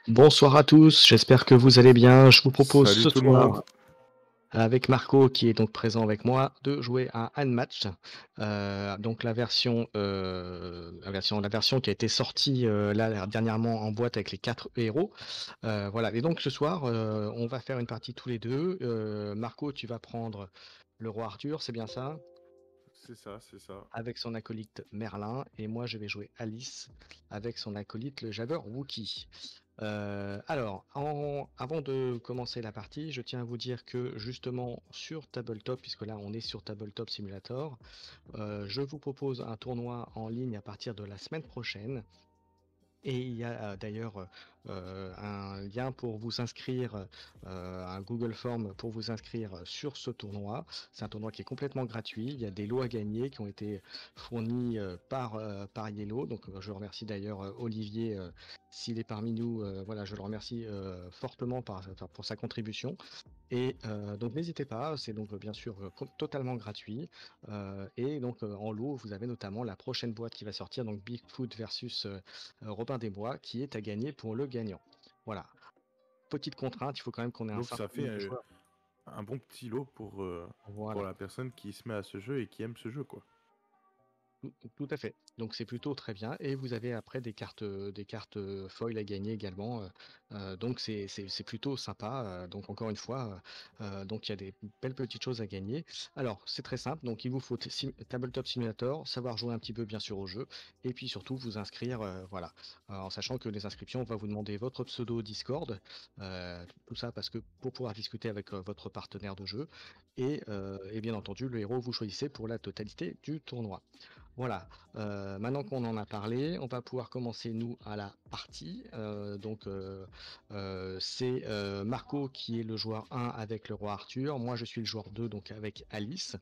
Bonsoir à tous, j'espère que vous allez bien. Je vous propose Salut ce tout le monde. soir, avec Marco qui est donc présent avec moi, de jouer à Unmatched. Donc la version qui a été sortie là dernièrement en boîte avec les 4 héros. Voilà. Et donc ce soir, on va faire une partie tous les deux. Marco, tu vas prendre le roi Arthur, c'est bien ça? C'est ça, c'est ça. Avec son acolyte Merlin, et moi je vais jouer Alice avec son acolyte le Jabber Wookie. Avant de commencer la partie, je tiens à vous dire que justement sur Tabletop, puisque là on est sur Tabletop Simulator, je vous propose un tournoi en ligne à partir de la semaine prochaine. Et il y a d'ailleurs un lien pour vous inscrire, un Google Form pour vous inscrire sur ce tournoi. C'est un tournoi qui est complètement gratuit. Il y a des lots à gagner qui ont été fournis par Yellow. Donc je remercie d'ailleurs Olivier, s'il est parmi nous. Voilà, je le remercie fortement pour sa contribution. Et donc n'hésitez pas, c'est donc bien sûr totalement gratuit. Et donc en lot, vous avez notamment la prochaine boîte qui va sortir, donc Bigfoot versus Robin des Bois, qui est à gagner pour le gagnant. Voilà. Petite contrainte, il faut quand même qu'on ait un Donc ça certain fait nombre de joueurs. un bon petit lot pour Voilà. la personne qui se met à ce jeu et qui aime ce jeu, quoi. Tout à fait. Donc c'est plutôt très bien. Et vous avez après des cartes foil à gagner également. Donc c'est plutôt sympa. Donc encore une fois, donc il y a des belles petites choses à gagner. Alors c'est très simple. Donc il vous faut Tabletop Simulator, savoir jouer un petit peu bien sûr au jeu, et puis surtout vous inscrire. Voilà. En sachant que les inscriptions, on va vous demander votre pseudo Discord. Tout ça parce que pour pouvoir discuter avec votre partenaire de jeu. Et bien entendu, le héros vous choisissez pour la totalité du tournoi. Voilà, maintenant qu'on en a parlé, on va pouvoir commencer nous à la partie. C'est Marco qui est le joueur 1 avec le roi Arthur. Moi je suis le joueur 2 donc avec Alice.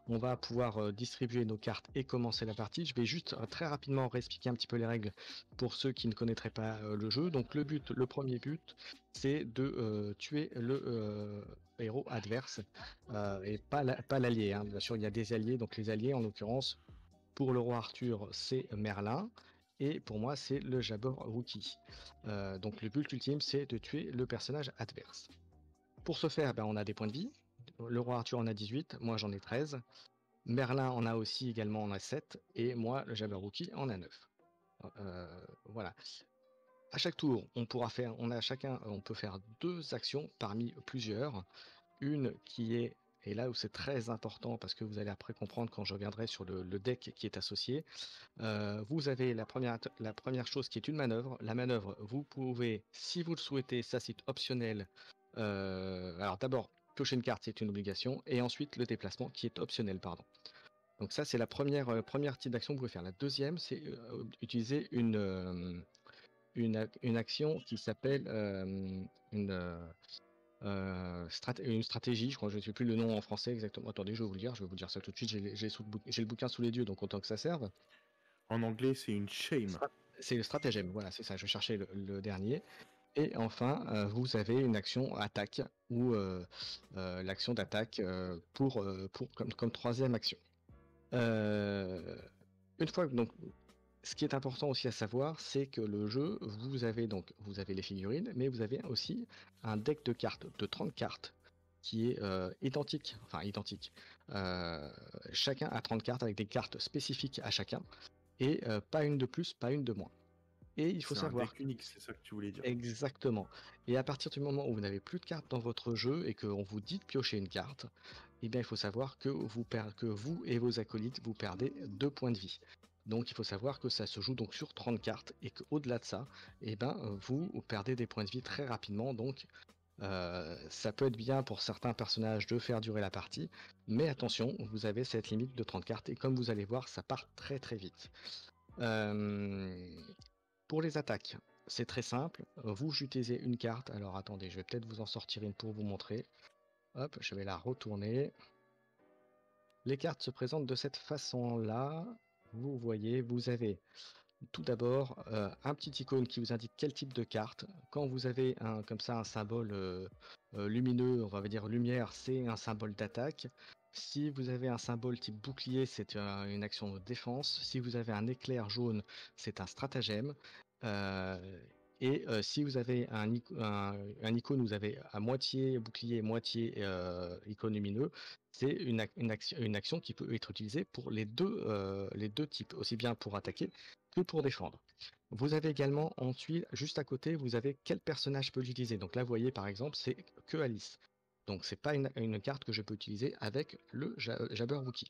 On va pouvoir distribuer nos cartes et commencer la partie. Je vais juste très rapidement réexpliquer un petit peu les règles pour ceux qui ne connaîtraient pas le jeu. Donc le premier but, c'est de tuer le héros adverse et pas l'allié, hein. Bien sûr, il y a des alliés, donc les alliés en l'occurrence. Pour le roi Arthur, c'est Merlin. Et pour moi, c'est le Jabber Wookie. Donc le but ultime, c'est de tuer le personnage adverse. Pour ce faire, on a des points de vie. Le roi Arthur en a 18, moi j'en ai 13. Merlin en a aussi également en a 7. Et moi, le Jabber Wookie, en a 9. Voilà. À chaque tour, on peut faire 2 actions parmi plusieurs. Une qui est, et là où c'est très important parce que vous allez après comprendre quand je reviendrai sur le deck qui est associé. Vous avez la première chose qui est une manœuvre. La manœuvre, vous pouvez, si vous le souhaitez, ça c'est optionnel. Alors d'abord, piocher une carte, c'est une obligation, et ensuite le déplacement qui est optionnel, pardon. Donc ça c'est la première type d'action que vous pouvez faire. La deuxième, c'est utiliser une action qui s'appelle une, une stratégie, je crois, je ne sais plus le nom en français exactement. Attendez, je vais vous dire ça tout de suite. J'ai le bouquin sous les yeux, donc autant que ça serve. En anglais, c'est une shame. C'est le stratagème, voilà, c'est ça, je cherchais le dernier. Et enfin, vous avez une action attaque ou l'action d'attaque comme troisième action. Euh, une fois donc, ce qui est important aussi à savoir, c'est que le jeu, vous avez les figurines, mais vous avez aussi un deck de cartes de 30 cartes qui est identique, enfin identique. Euh, Chacun a 30 cartes avec des cartes spécifiques à chacun et pas une de plus, pas une de moins. Et il faut C'est un savoir deck unique, c'est ça que tu voulais dire. exactement. Et à partir du moment où vous n'avez plus de cartes dans votre jeu et qu'on vous dit de piocher une carte, eh bien il faut savoir que vous et vos acolytes, vous perdez 2 points de vie. Donc il faut savoir que ça se joue donc sur 30 cartes et qu'au-delà de ça, vous perdez des points de vie très rapidement. Donc ça peut être bien pour certains personnages de faire durer la partie, mais attention, vous avez cette limite de 30 cartes et comme vous allez voir, ça part très très vite. Euh, pour les attaques, c'est très simple. Vous utilisez une carte. Alors attendez, je vais peut-être vous en sortir une pour vous montrer. Hop, je vais la retourner. Les cartes se présentent de cette façon-là. Vous voyez, vous avez tout d'abord un petit icône qui vous indique quel type de carte. Quand vous avez comme ça un symbole lumineux, on va dire lumière, c'est un symbole d'attaque. Si vous avez un symbole type bouclier, c'est une action de défense. Si vous avez un éclair jaune, c'est un stratagème. Euh, Et si vous avez un icône, vous avez à moitié bouclier, moitié icône lumineux, c'est une action qui peut être utilisée pour les deux types, aussi bien pour attaquer que pour défendre. Vous avez également ensuite, juste à côté, vous avez quel personnage peut l'utiliser. Donc là, vous voyez par exemple, c'est que Alice. Donc c'est pas une carte que je peux utiliser avec le Jabberwocky.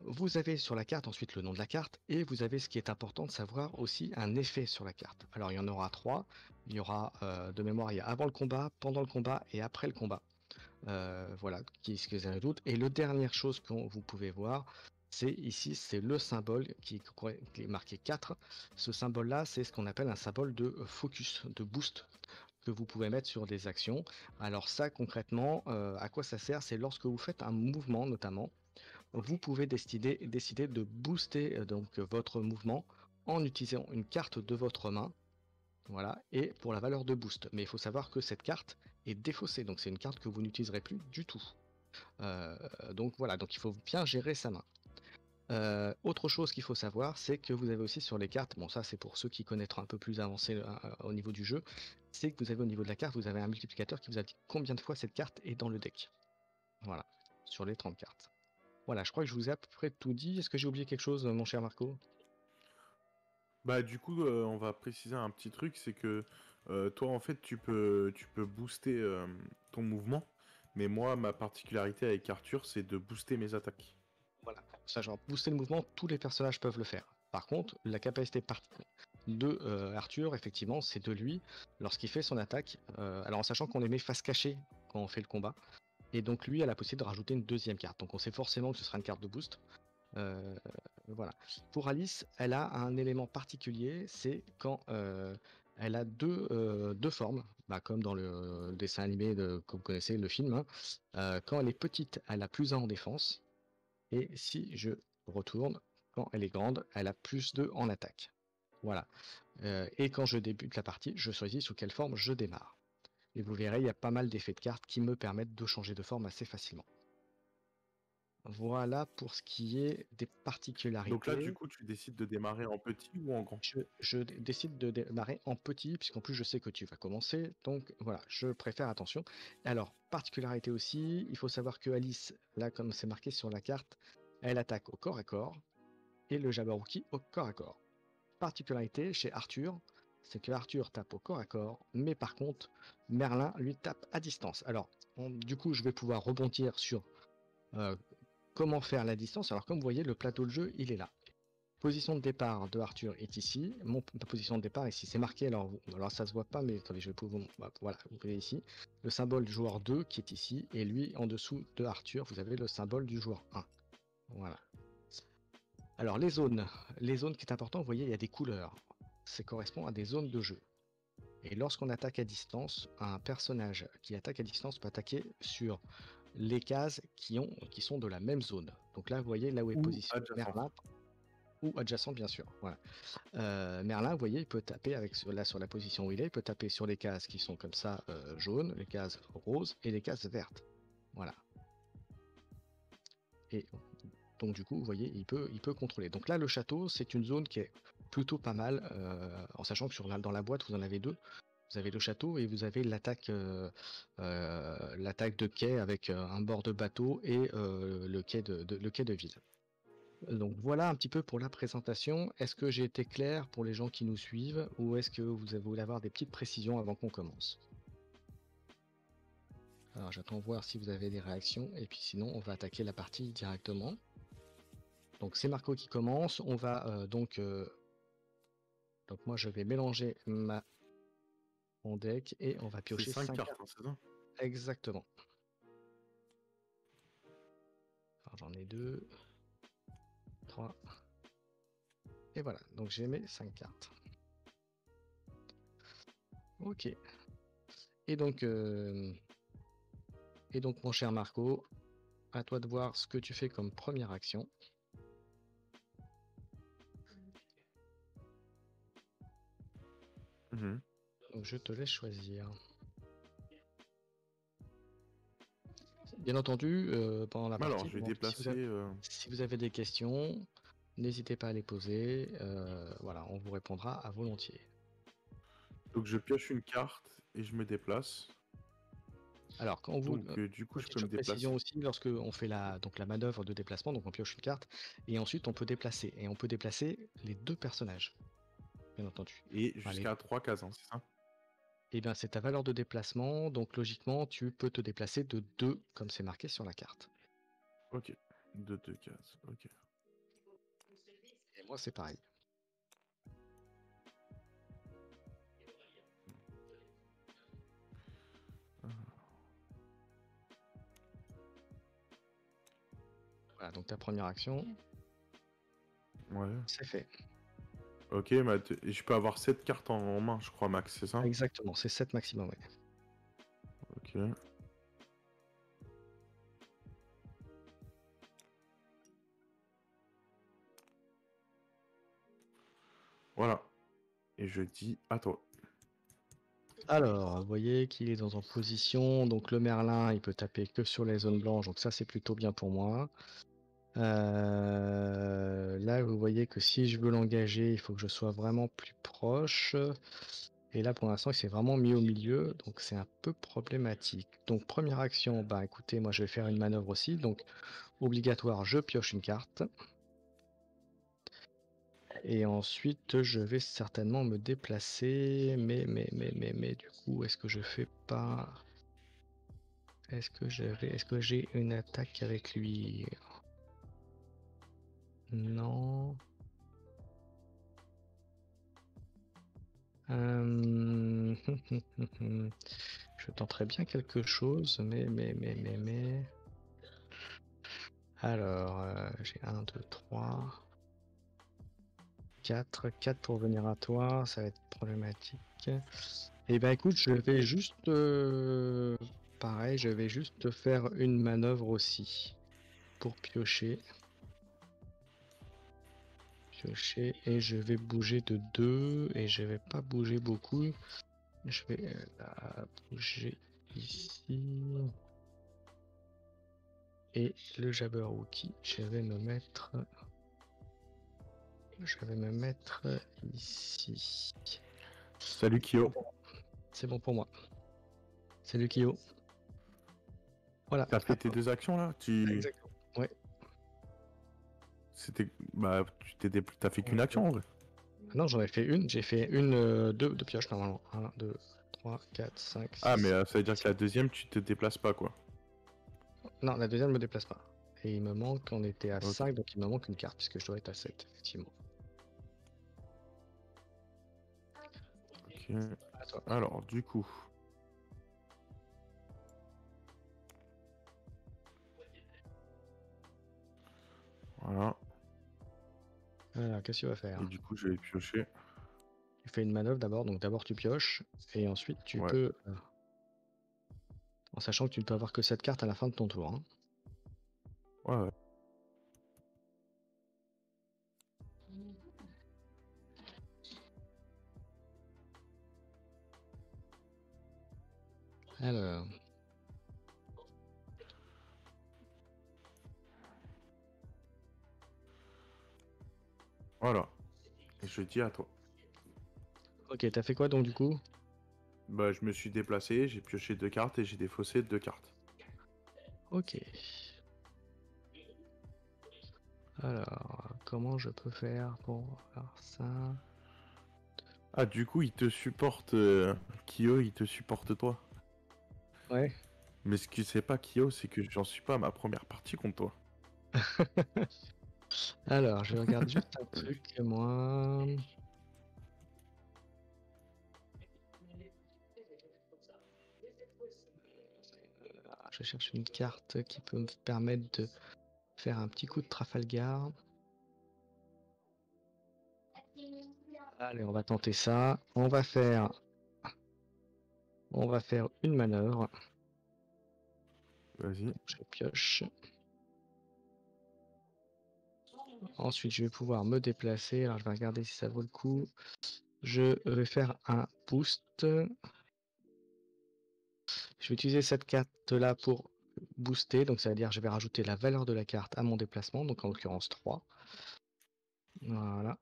Vous avez sur la carte ensuite le nom de la carte et vous avez ce qui est important de savoir aussi un effet sur la carte. Alors il y en aura 3. Il y aura de mémoire, il y a avant le combat, pendant le combat et après le combat. Voilà, qui ce que vous avez doute. Et la dernière chose que vous pouvez voir, c'est ici, c'est le symbole qui est marqué 4. Ce symbole-là, c'est ce qu'on appelle un symbole de focus, de boost que vous pouvez mettre sur des actions. Alors ça, concrètement, à quoi ça sert? C'est lorsque vous faites un mouvement, notamment, vous pouvez décider de booster donc votre mouvement en utilisant une carte de votre main. Voilà, et pour la valeur de boost. Mais il faut savoir que cette carte est défaussée, donc c'est une carte que vous n'utiliserez plus du tout. Donc voilà, donc il faut bien gérer sa main. Autre chose qu'il faut savoir, c'est que vous avez aussi sur les cartes, bon ça c'est pour ceux qui connaîtront un peu plus avancé au niveau du jeu, c'est que vous avez au niveau de la carte, vous avez un multiplicateur qui vous indique combien de fois cette carte est dans le deck. Voilà, sur les 30 cartes. Voilà, je crois que je vous ai à peu près tout dit. Est-ce que j'ai oublié quelque chose, mon cher Marco? Bah du coup, on va préciser un petit truc, c'est que toi en fait tu peux booster ton mouvement, mais moi ma particularité avec Arthur c'est de booster mes attaques. Voilà, ça genre booster le mouvement, tous les personnages peuvent le faire. Par contre, la capacité de Arthur, effectivement, c'est de lui lorsqu'il fait son attaque. Alors en sachant qu'on les met face cachée quand on fait le combat, et donc lui a la possibilité de rajouter une deuxième carte. Donc on sait forcément que ce sera une carte de boost. Voilà. Pour Alice, elle a un élément particulier, c'est quand elle a deux formes, bah, comme dans le dessin animé que vous connaissez, le film, hein. Quand elle est petite, elle a +1 en défense, et si je retourne, quand elle est grande, elle a +2 en attaque. Voilà. Et quand je débute la partie, je choisis sous quelle forme je démarre. Et vous verrez, il y a pas mal d'effets de cartes qui me permettent de changer de forme assez facilement. Voilà pour ce qui est des Donc là du particularités. coup tu décides de démarrer en petit ou en grand? Je décide de démarrer en petit, puisqu'en plus je sais que tu vas commencer, donc voilà, je préfère attention. Alors, particularité aussi, il faut savoir que Alice, là comme c'est marqué sur la carte, elle attaque au corps à corps, et le Jabberwocky au corps à corps. Particularité chez Arthur, c'est que Arthur tape au corps à corps, mais par contre, Merlin lui tape à distance. Alors, du coup, je vais pouvoir rebondir sur euh, comment faire la distance. Alors, comme vous voyez, le plateau de jeu, il est là. Position de départ de Arthur est ici. Ma position de départ ici, c'est marqué. Alors ça se voit pas, mais attendez, je vais pouvoir. Voilà, vous voyez ici le symbole du joueur 2 qui est ici, et lui en dessous de Arthur, vous avez le symbole du joueur 1. Voilà. Alors les zones qui est important, vous voyez, il y a des couleurs. Ça correspond à des zones de jeu. Et lorsqu'on attaque à distance, un personnage qui attaque à distance peut attaquer sur les cases qui sont de la même zone. Donc là, vous voyez là où est Ou positionné adjacent. Merlin, ou adjacent bien sûr. Voilà. Merlin, vous voyez, il peut taper là sur la position où il peut taper sur les cases qui sont comme ça jaunes, les cases roses et les cases vertes. Voilà. Et donc du coup, vous voyez, il peut contrôler. Donc là, le château, c'est une zone qui est plutôt pas mal, en sachant que dans la boîte, vous en avez deux. Vous avez le château et vous avez l'attaque de quai avec un bord de bateau et le quai de ville. Donc voilà un petit peu pour la présentation. Est-ce que j'ai été clair pour les gens qui nous suivent, ou est-ce que vous voulez avoir des petites précisions avant qu'on commence? Alors j'attends voir si vous avez des réactions, et puis sinon on va attaquer la partie directement. Donc c'est Marco qui commence. On va donc moi je vais mélanger mon deck et on va C'est piocher 5 5 cartes, cartes. hein, c'est ça? Exactement. Alors j'en ai 2, 3, et voilà. Donc j'ai mes 5 cartes. Ok. Et donc mon cher Marco, à toi de voir ce que tu fais comme première action. Donc je te laisse choisir. Bien entendu, pendant la Alors partie, je vais bon, déplacer. si vous avez des questions, n'hésitez pas à les poser. Voilà, on vous répondra à volontiers. Donc je pioche une carte et je me déplace. Alors, quand vous, Donc du coup, je peux me petite précision déplacer. aussi, lorsque on fait donc la manœuvre de déplacement, donc on pioche une carte, et ensuite on peut déplacer. Et on peut déplacer les deux personnages, bien entendu. Et Allez. jusqu'à 3 cases, hein, c'est ça? Et bien, c'est ta valeur de déplacement, donc logiquement, tu peux te déplacer de 2, comme c'est marqué sur la carte. Ok. De 2 cases. Ok. Et moi, c'est pareil. Voilà, donc ta première action, Ouais. c'est fait. Ok, et je peux avoir 7 cartes en main, je crois, max, c'est ça? Exactement, c'est 7 maximum, ouais. Ok. Voilà. Et je dis à toi. Alors, vous voyez qu'il est en position, donc le Merlin, il peut taper que sur les zones blanches, donc ça, c'est plutôt bien pour moi. Là, vous voyez que si je veux l'engager, il faut que je sois vraiment plus proche. Et là, pour l'instant, il s'est vraiment mis au milieu, donc c'est un peu problématique. Donc, première action, bah écoutez, moi je vais faire une manœuvre aussi. Donc, obligatoire, je pioche une carte. Et ensuite, je vais certainement me déplacer. Mais, du coup, est-ce que je fais pas. Est-ce que j'ai une attaque avec lui? Non. Euh, Je tenterais bien quelque chose, mais. Alors, j'ai 1, 2, 3, 4. 4 pour venir à toi, ça va être problématique. Et ben écoute, je vais juste. Pareil, je vais juste faire une manœuvre aussi. Pour piocher. Piocher, et je vais bouger de 2, et je vais pas bouger beaucoup. Je vais la bouger ici. Et le Jabberwocky, je vais me mettre ici. Salut Kyo. C'est bon pour moi. C'est le Kyo. Voilà. T'as fait tes 2 actions là? Exactement. Ouais. C'était. Bah, t'as fait qu'une action en vrai. Non, j'en ai fait une. J'ai fait une, deux de pioche normalement. 1, 2, 3, 4, 5, Ah, 6. mais ça veut dire que la deuxième, tu te déplaces pas quoi. Non, la deuxième ne me déplace pas. Et il me manque, on était à Ok. 5, donc il me manque une carte, puisque je dois être à 7, effectivement. Ok. À toi. Alors, du coup. Voilà. Alors, qu'est-ce que tu vas faire? Et du coup, je vais piocher. Tu fais une manœuvre d'abord, donc d'abord tu pioches, et ensuite tu Ouais. peux. En sachant que tu ne peux avoir que cette carte à la fin de ton tour, hein. Ouais, ouais. Alors. Voilà. Et je dis à toi. Ok, t'as fait quoi donc du coup? Bah, je me suis déplacé, j'ai pioché 2 cartes et j'ai défaussé 2 cartes. Ok. Alors, comment je peux faire pour faire ça? Ah, du coup, il te supporte. Kyo, il te supporte toi. Ouais. Mais ce qu'il sait pas, Kyo, c'est que j'en suis pas à ma première partie contre toi. Alors, je regarde juste un truc, moi. Je cherche une carte qui peut me permettre de faire un petit coup de Trafalgar. Allez, on va tenter ça. On va faire une manœuvre. Vas-y. Je pioche. Ensuite, je vais pouvoir me déplacer. Alors, je vais regarder si ça vaut le coup. Je vais faire un boost. Je vais utiliser cette carte-là pour booster. Donc, ça veut dire que je vais rajouter la valeur de la carte à mon déplacement. Donc, en l'occurrence, 3. Voilà.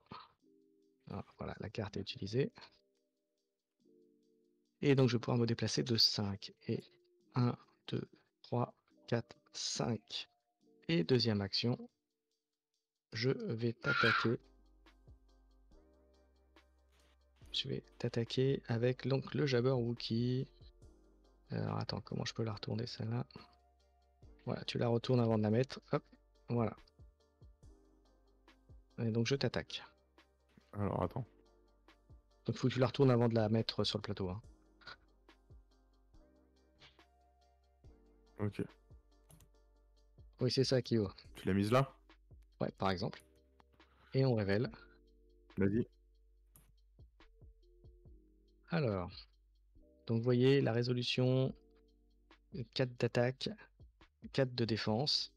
Ah, voilà, la carte est utilisée. Et donc je vais pouvoir me déplacer de 5. Et 1, 2, 3, 4, 5. Et deuxième action, je vais t'attaquer. Je vais t'attaquer avec donc le Jabberwocky. Alors attends, comment je peux la retourner celle-là? Voilà, tu la retournes avant de la mettre. Hop, voilà. Et donc je t'attaque. Alors attends. Donc faut que tu la retournes avant de la mettre sur le plateau, hein. Ok. Oui, c'est ça, Kyo. Tu l'as mise là? Ouais, par exemple. Et on révèle. Vas-y. Alors, donc vous voyez la résolution 4 d'attaque, 4 de défense.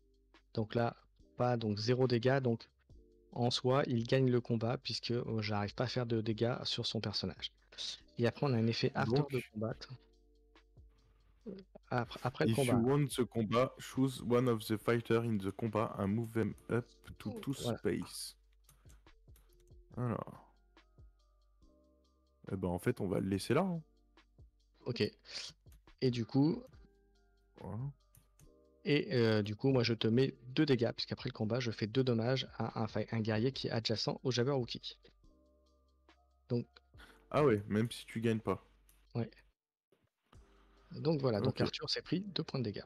Donc là, pas donc 0 dégâts. Donc en soi, il gagne le combat puisque j'arrive pas à faire de dégâts sur son personnage. Et après, on a un effet after Donc, de combat. Après le if you combat. won the combat, choose one of the fighters in the combat and move them up to 2 Voilà. space. Alors. Eh ben en fait, on va le laisser là, hein. Ok. Et du coup, Voilà. du coup, moi je te mets 2 dégâts, puisqu'après le combat, je fais 2 dommages à un guerrier qui est adjacent au Jabberwocky. Donc, Ah ouais, même si tu gagnes pas. ouais. Donc voilà, donc Ok. Arthur s'est pris 2 points de dégâts.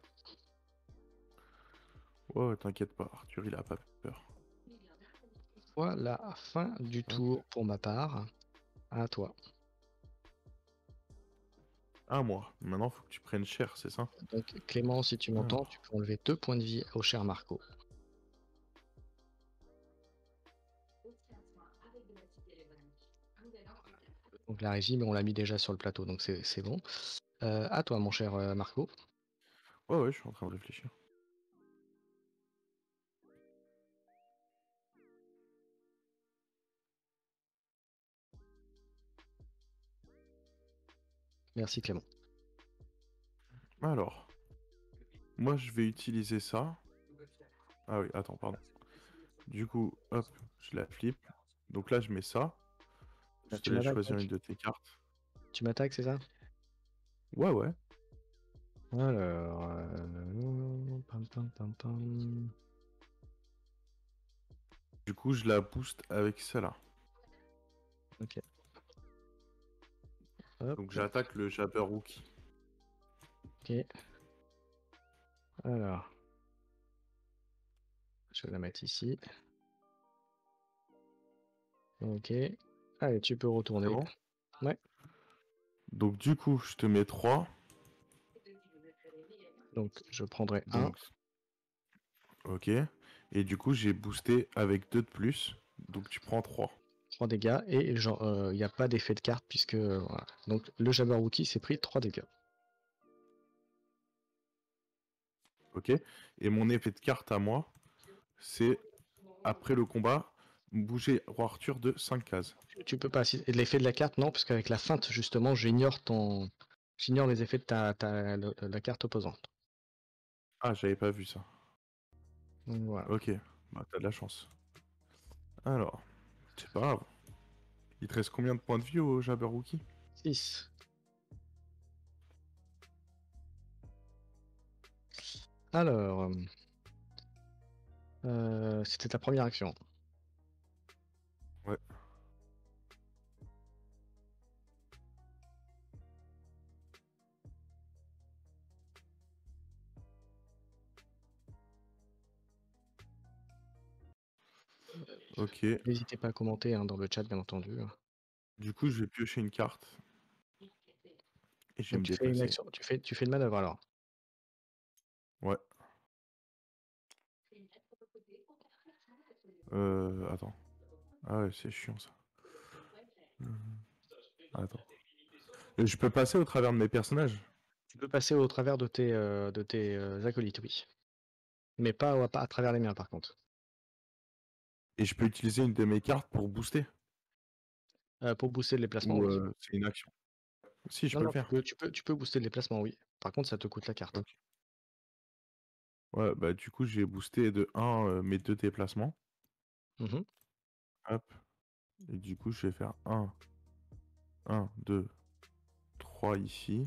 Ouais, t'inquiète pas, Arthur, il a pas peur. Voilà, fin du Hop. tour pour ma part. À toi. Ah, moi. Maintenant, faut que tu prennes cher, c'est ça? Donc Clément, si tu m'entends, tu Alors. peux enlever 2 points de vie au cher Marco. Donc la régie, mais on l'a mis déjà sur le plateau, donc c'est bon. À toi, mon cher Marco. Ouais, ouais, je suis en train de réfléchir. Merci Clément. Alors. Moi, je vais utiliser ça. Ah oui, attends, pardon. Du coup, hop, je la flippe. Donc là, je mets ça. Je te Tu laisse m'attaques choisir donc. une de tes cartes. Tu m'attaques, c'est ça? Ouais, ouais. Alors, pam, pam, pam, pam. Du coup, je la booste avec celle-là. Ok. Hop. Donc j'attaque le Jabberwocky. Ok. Alors, je vais la mettre ici. Ok. Allez, tu peux C'est retourner. bon? Ouais. Donc du coup, je te mets 3. Donc, je prendrai un. Donc, ok. Et du coup, j'ai boosté avec 2 de plus. Donc tu prends 3. 3 dégâts. Et genre, il n'y a pas d'effet de carte puisque. Voilà. Donc, le Jabberwocky s'est pris 3 dégâts. Ok. Et mon effet de carte à moi, c'est après le combat, bouger Roi Arthur de 5 cases. Tu peux pas. Et l'effet de la carte, non, parce qu'avec la feinte, justement, J'ignore les effets de la carte opposante. Ah, j'avais pas vu ça. Donc, voilà. Ok. Bah, t'as de la chance. Alors, c'est pas grave. Il te reste combien de points de vie au Jabberwocky? 6. Alors, c'était ta première action. Ouais. Ok. N'hésitez pas à commenter hein, dans le chat, bien entendu. Du coup, je vais piocher une carte. Et je vais Donc me tu fais une déplacer. action, tu fais une manœuvre alors. Ouais. Attends. Ah ouais, c'est chiant ça. Attends. Je peux passer au travers de mes personnages? Tu peux passer au travers de tes acolytes, oui. Mais pas à travers les miens par contre. Et je peux utiliser une de mes cartes pour booster? Pour booster le déplacement, Ou oui. c'est une action? Si, je Non, peux le non, faire. tu peux booster le déplacement, oui. Par contre, ça te coûte la carte. Ok. Ouais, bah du coup, j'ai boosté de 1 mes 2 déplacements. Mhm. Hop. Et du coup, je vais faire 1, 1, 2, 3 ici.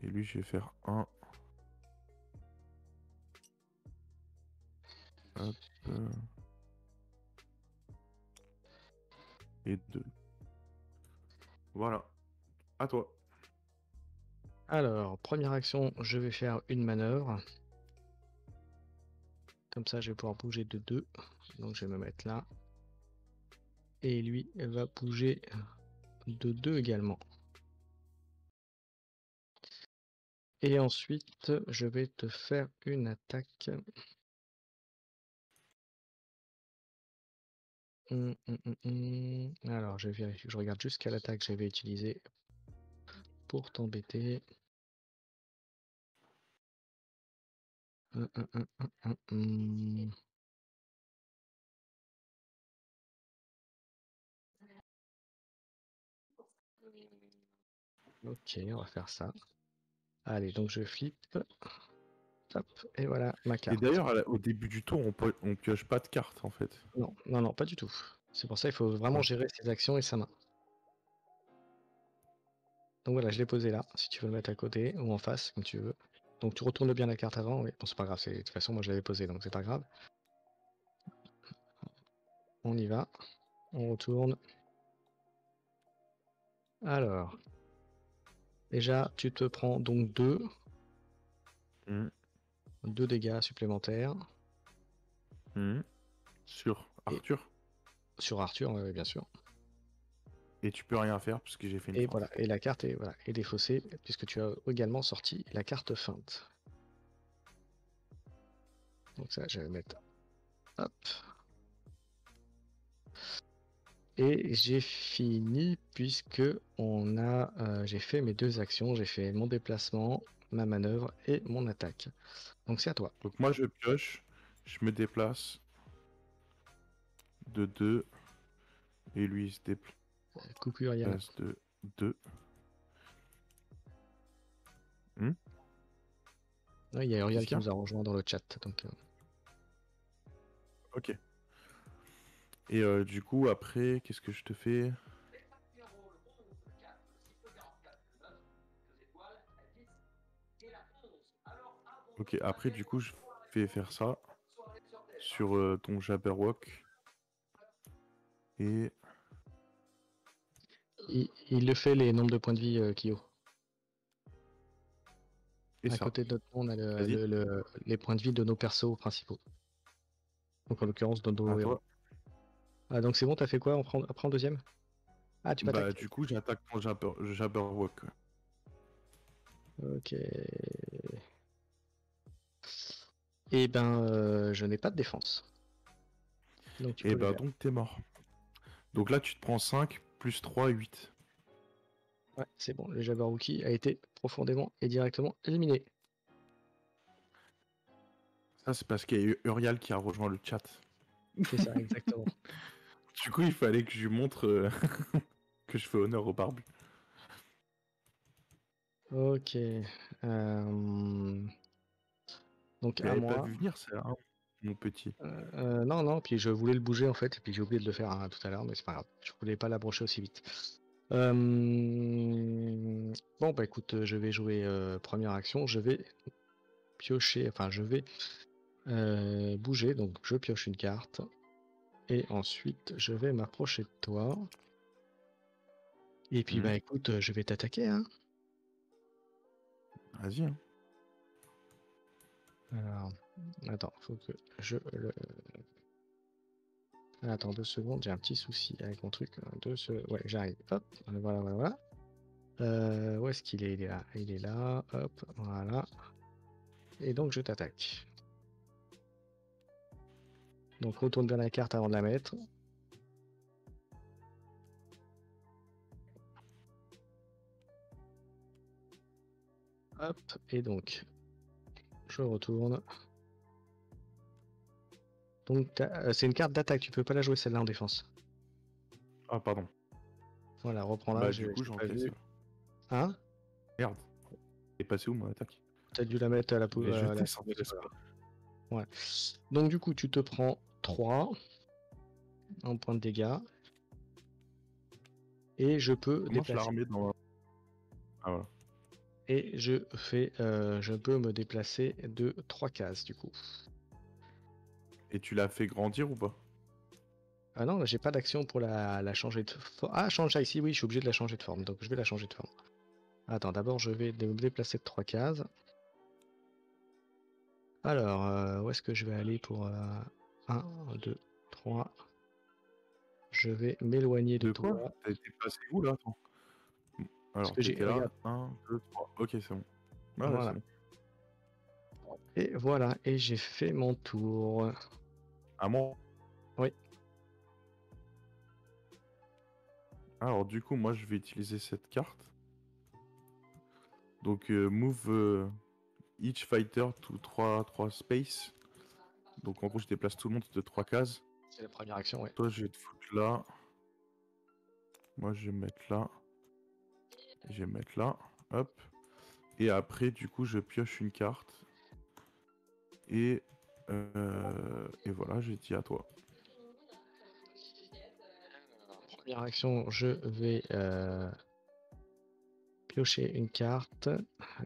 Et lui, je vais faire 1. Hop. Et 2. Voilà. À toi. Alors, première action, je vais faire une manœuvre. Comme ça, je vais pouvoir bouger de 2. Donc, je vais me mettre là. Et lui, elle va bouger de 2 également. Et ensuite, je vais te faire une attaque. Alors, je vérifie, je regarde juste quelle attaque j'avais utilisée pour t'embêter. Ok, on va faire ça. Allez, donc je flippe. Hop, et voilà ma Et carte. d'ailleurs, au début du tour, on pioche pas de carte en fait. Non, non, non, pas du tout. C'est pour ça qu'il faut vraiment Ok. gérer ses actions et sa main. Donc voilà, je l'ai posé là, si tu veux le mettre à côté ou en face, comme tu veux. Donc tu retournes bien la carte avant, oui. Bon, c'est pas grave, de toute façon, moi je l'avais posé, donc c'est pas grave. On y va, on retourne. Alors, déjà, tu te prends donc 2 dégâts supplémentaires. Sur Et Arthur. sur Arthur, ouais, bien sûr. Et tu peux rien faire puisque j'ai fait une Et feinte. voilà, et la carte est, voilà, est défaussée, puisque tu as également sorti la carte feinte. Donc ça, je vais mettre. Hop. Et j'ai fini puisque j'ai fait mes 2 actions, j'ai fait mon déplacement, ma manœuvre et mon attaque. Donc c'est à toi. Donc moi je pioche, je me déplace de 2 et lui il se déplace Coucou Uriel. de 2. Ouais, il y a Uriel Qu'est-ce qui qu'il y a? nous a rejoint dans le chat. Donc, Ok. Et du coup après, qu'est-ce que je te fais? Ok, après du coup je vais faire ça sur ton Jabberwock. Et il le fait les nombres de points de vie Kyo. À ça. côté de notre nom, on a Vas-y, les points de vie de nos persos principaux. Donc en l'occurrence de à nos héros. toi. Ah donc c'est bon, t'as fait quoi? Après en deuxième? Ah tu Bah m'attaques? du coup j'attaque ton Jabberwock. Ok. Et ben je n'ai pas de défense. Donc tu Et peux le bah faire. donc t'es mort. Donc là tu te prends 5 plus 3, 8. Ouais, c'est bon, le Jabberwocky a été profondément et directement éliminé. Ça c'est parce qu'il y a eu Uriel qui a rejoint le chat. C'est ça, exactement. Du coup il fallait que je lui montre que je fais honneur au barbu. Ok. euh, Donc Tu à l'avais pas moi. vu venir ça, hein, mon petit. Non, non, puis je voulais le bouger en fait, et puis j'ai oublié de le faire tout à l'heure, mais c'est pas grave. Je voulais pas l'approcher aussi vite. Euh, Bon, bah écoute, je vais jouer première action. Je vais piocher, enfin, je vais bouger, donc je pioche une carte. Et ensuite, je vais m'approcher de toi. Et puis, bah écoute, je vais t'attaquer, hein. Vas-y. Hein. Alors, attends, faut que je le. Attends 2 secondes, j'ai un petit souci avec mon truc. Ouais, j'arrive. Hop, voilà, voilà, voilà. Où est-ce qu'il est? Il est là. Il est là. Hop, voilà. Et donc je t'attaque. Donc retourne bien la carte avant de la mettre. Hop, et donc je retourne. Donc c'est une carte d'attaque, tu peux pas la jouer celle-là en défense. Ah pardon. Voilà, reprends-la, Bah je du coup l'ai pas j'encaisse. vu. Hein? Merde. Et passé où mon attaque? T'as dû la mettre à la Je l'ai jeté sans poubelle, c'est cesse pas quoi. grave. Ouais. Donc du coup tu te prends 3 en point de dégâts. Et je peux Comment je la déplacer. remets dans. Ah, voilà. Et je peux me déplacer de 3 cases du coup. Et tu l'as fait grandir ou pas? Ah non, j'ai pas d'action pour la changer de forme. Ah, changer ici, oui, je suis obligé de la changer de forme, donc je vais la changer de forme. Attends, d'abord je vais me déplacer de 3 cases. Alors, où est-ce que je vais aller pour 1, 2, 3. Je vais m'éloigner de De quoi? toi. T'as été passé où là? Attends. Parce Alors, que j'ai. t'étais là, Regarde, 1, 2, 3. Ok, c'est bon. Ah ouais, c'est voilà. bon. Et voilà, et j'ai fait mon tour. À moi. Oui, Alors, du coup, moi, je vais utiliser cette carte. Donc, move each fighter to 3 space. Donc, en gros, je déplace tout le monde de 3 cases. c'est la première action, oui. Toi, je vais te foutre là. Moi, je vais me mettre là. Je vais me mettre là. Hop. Et après, du coup, je pioche une carte. Et voilà, j'ai dit à toi. Première action, je vais piocher une carte.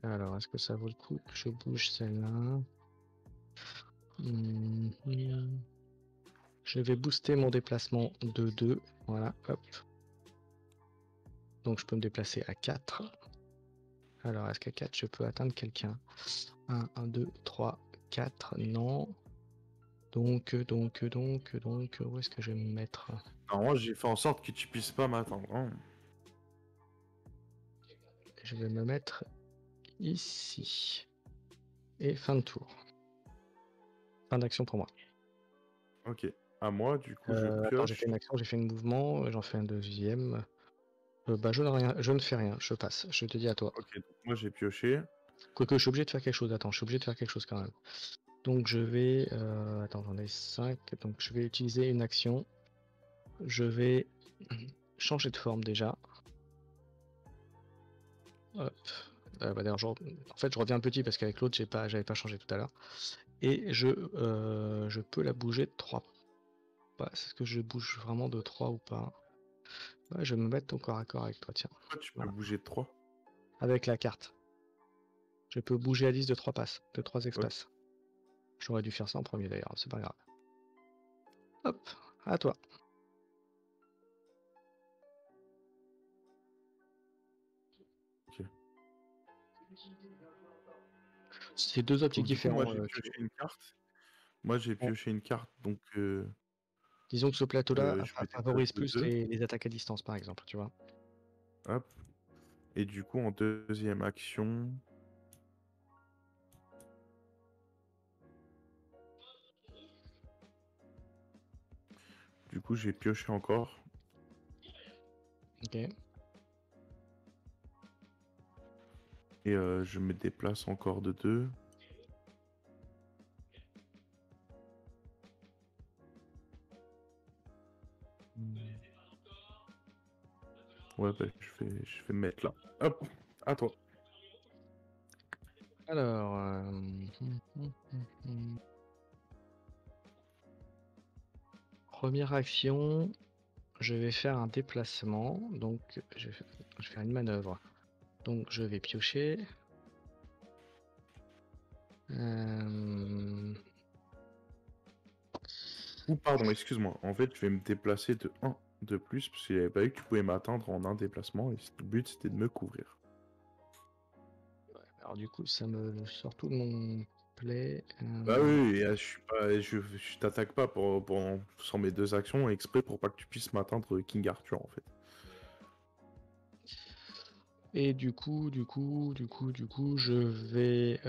Alors, est-ce que ça vaut le coup que je bouge celle-là? Je vais booster mon déplacement de 2. Voilà, hop. Donc je peux me déplacer à 4. Alors, est-ce qu'à 4, je peux atteindre quelqu'un? 1, 2, 3, 4. Non. Donc, où est-ce que je vais me mettre? Alors, moi, j'ai fait en sorte que tu puisses pas m'attendre. Hein. Je vais me mettre ici. Et fin de tour. Fin d'action pour moi. Ok. À moi, du coup, je Attends, j'ai fait pioche. une action, j'ai fait un mouvement, j'en fais un deuxième. Bah, je ne fais rien, je passe. Je te dis à toi. Ok, donc moi, j'ai pioché. Quoique, je suis obligé de faire quelque chose. Attends, je suis obligé de faire quelque chose quand même. Donc, je vais. Attends, j'en ai 5. Donc, je vais utiliser une action. Je vais changer de forme déjà. Hop. Bah, d'ailleurs, en fait, je reviens petit parce qu'avec l'autre, j'avais pas changé tout à l'heure. Et je peux la bouger de 3 pas. Est-ce que je bouge vraiment de 3 ou pas? Ouais, je vais me mettre au corps à corps avec toi, tiens. Toi, tu peux Voilà. bouger de 3. Avec la carte. Je peux bouger à 10 de 3 passes, de 3 Ok. espaces. J'aurais dû faire ça en premier d'ailleurs, c'est pas grave. Hop, à toi. Ok. C'est deux optiques Donc, du coup, moi, différents. j'ai pioché une carte. Moi, j'ai Bon, pioché une carte, donc disons que ce plateau-là je me déplace favorise de plus 2. les attaques à distance, par exemple, tu vois. Hop. Et du coup, en deuxième action, du coup, j'ai pioché encore. Ok. Et je me déplace encore de 2. Ouais, bah, je vais me mettre là. Hop, à toi. Alors, première action, je vais faire un déplacement, donc je vais faire une manœuvre. Donc je vais piocher. Euh, Ou pardon, excuse-moi. En fait, je vais me déplacer de 1 de plus, parce qu'il n'y avait pas eu que tu pouvais m'atteindre en un déplacement, et le but, c'était de me couvrir. Alors du coup, ça me sort tout de mon play. Bah oui, et, je suis pas, je t'attaque pas sur mes 2 actions exprès pour pas que tu puisses m'atteindre King Arthur, en fait. Et je vais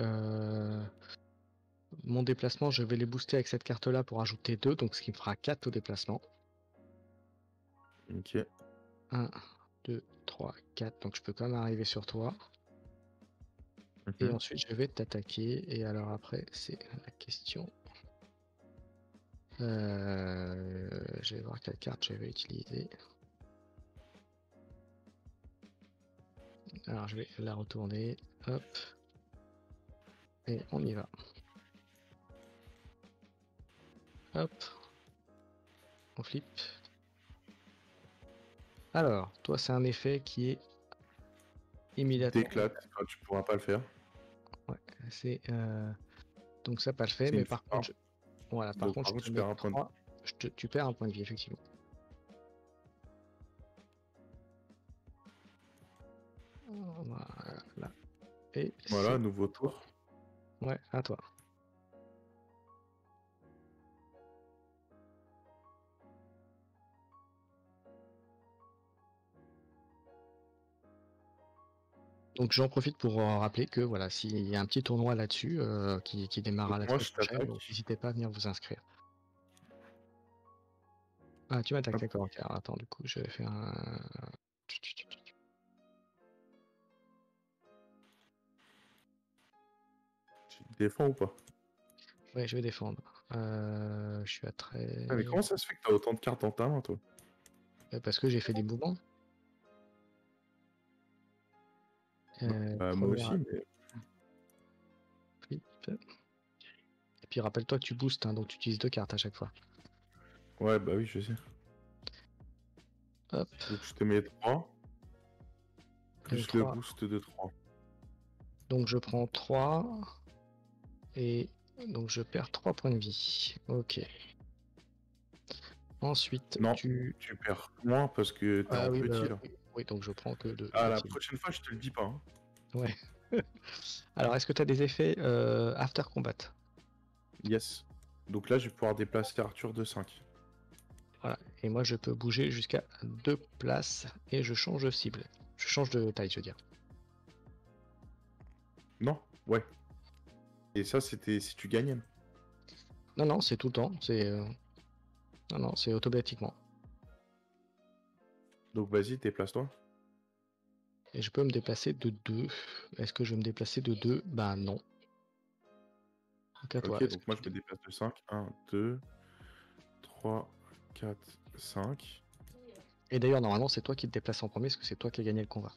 mon déplacement, je vais les booster avec cette carte-là pour ajouter 2, donc ce qui me fera 4 au déplacement. Ok. 1, 2, 3, 4. Donc je peux quand même arriver sur toi. Et Mhm. ensuite, je vais t'attaquer. Et alors après, c'est la question. Je vais voir quelle carte je vais utiliser. Alors je vais la retourner. Hop. Et on y va. Hop. On flippe. Alors, toi, c'est un effet qui est immédiatement. t'éclates, enfin, tu pourras pas le faire. Ouais, c'est donc ça pas le fait, C'est mais une par fin. contre, voilà, par Donc contre, par je contre, te je mets perds un point de... 3, tu perds un point de vie, effectivement. Voilà. Et Voilà, c'est nouveau tour. ouais, à toi. Donc j'en profite pour rappeler que voilà, s'il y a un petit tournoi là-dessus qui démarrera Donc la moi, semaine je prochaine, t'attaque. donc n'hésitez pas à venir vous inscrire. Ah, tu m'attaques, Hop, d'accord, ok. Alors, attends, du coup, je vais faire un. tu te défends ou pas? Ouais, je vais défendre. Je suis à Ah, mais très. comment ça se fait que t'as autant de cartes dans ta main, toi? Parce que j'ai fait des mouvements. Moi Première aussi, mais... flip. Et puis rappelle-toi que tu boostes, hein, donc tu utilises 2 cartes à chaque fois. Ouais, bah oui, je sais. Hop, Donc je te mets 3, donc plus le 3. boost de 3. Donc je prends 3. Et donc je perds 3 points de vie. Ok. Ensuite, Non, tu. tu perds moins parce que t'es Ah en oui, petit, bah, là. oui, oui, donc je prends que 2, Ah, la effectivement. prochaine fois, je te le dis pas, hein. Ouais. Alors, est-ce que tu as des effets after combat? Yes. Donc là, je vais pouvoir déplacer Arthur de 5. Voilà. Et moi, je peux bouger jusqu'à 2 places et je change de cible. Je change de taille, je veux dire. Non? Ouais. Et ça, c'était si tu gagnais. Non, non, c'est tout le temps. Non, non, c'est automatiquement. Donc vas-y, déplace-toi. Et je peux me déplacer de 2. Est-ce que je vais me déplacer de 2? Bah non. Donc à toi. Ok, Est-ce donc que moi, tu je me déplace de 5. 1, 2, 3, 4, 5. Et d'ailleurs, normalement, c'est toi qui te déplaces en premier parce que c'est toi qui as gagné le combat.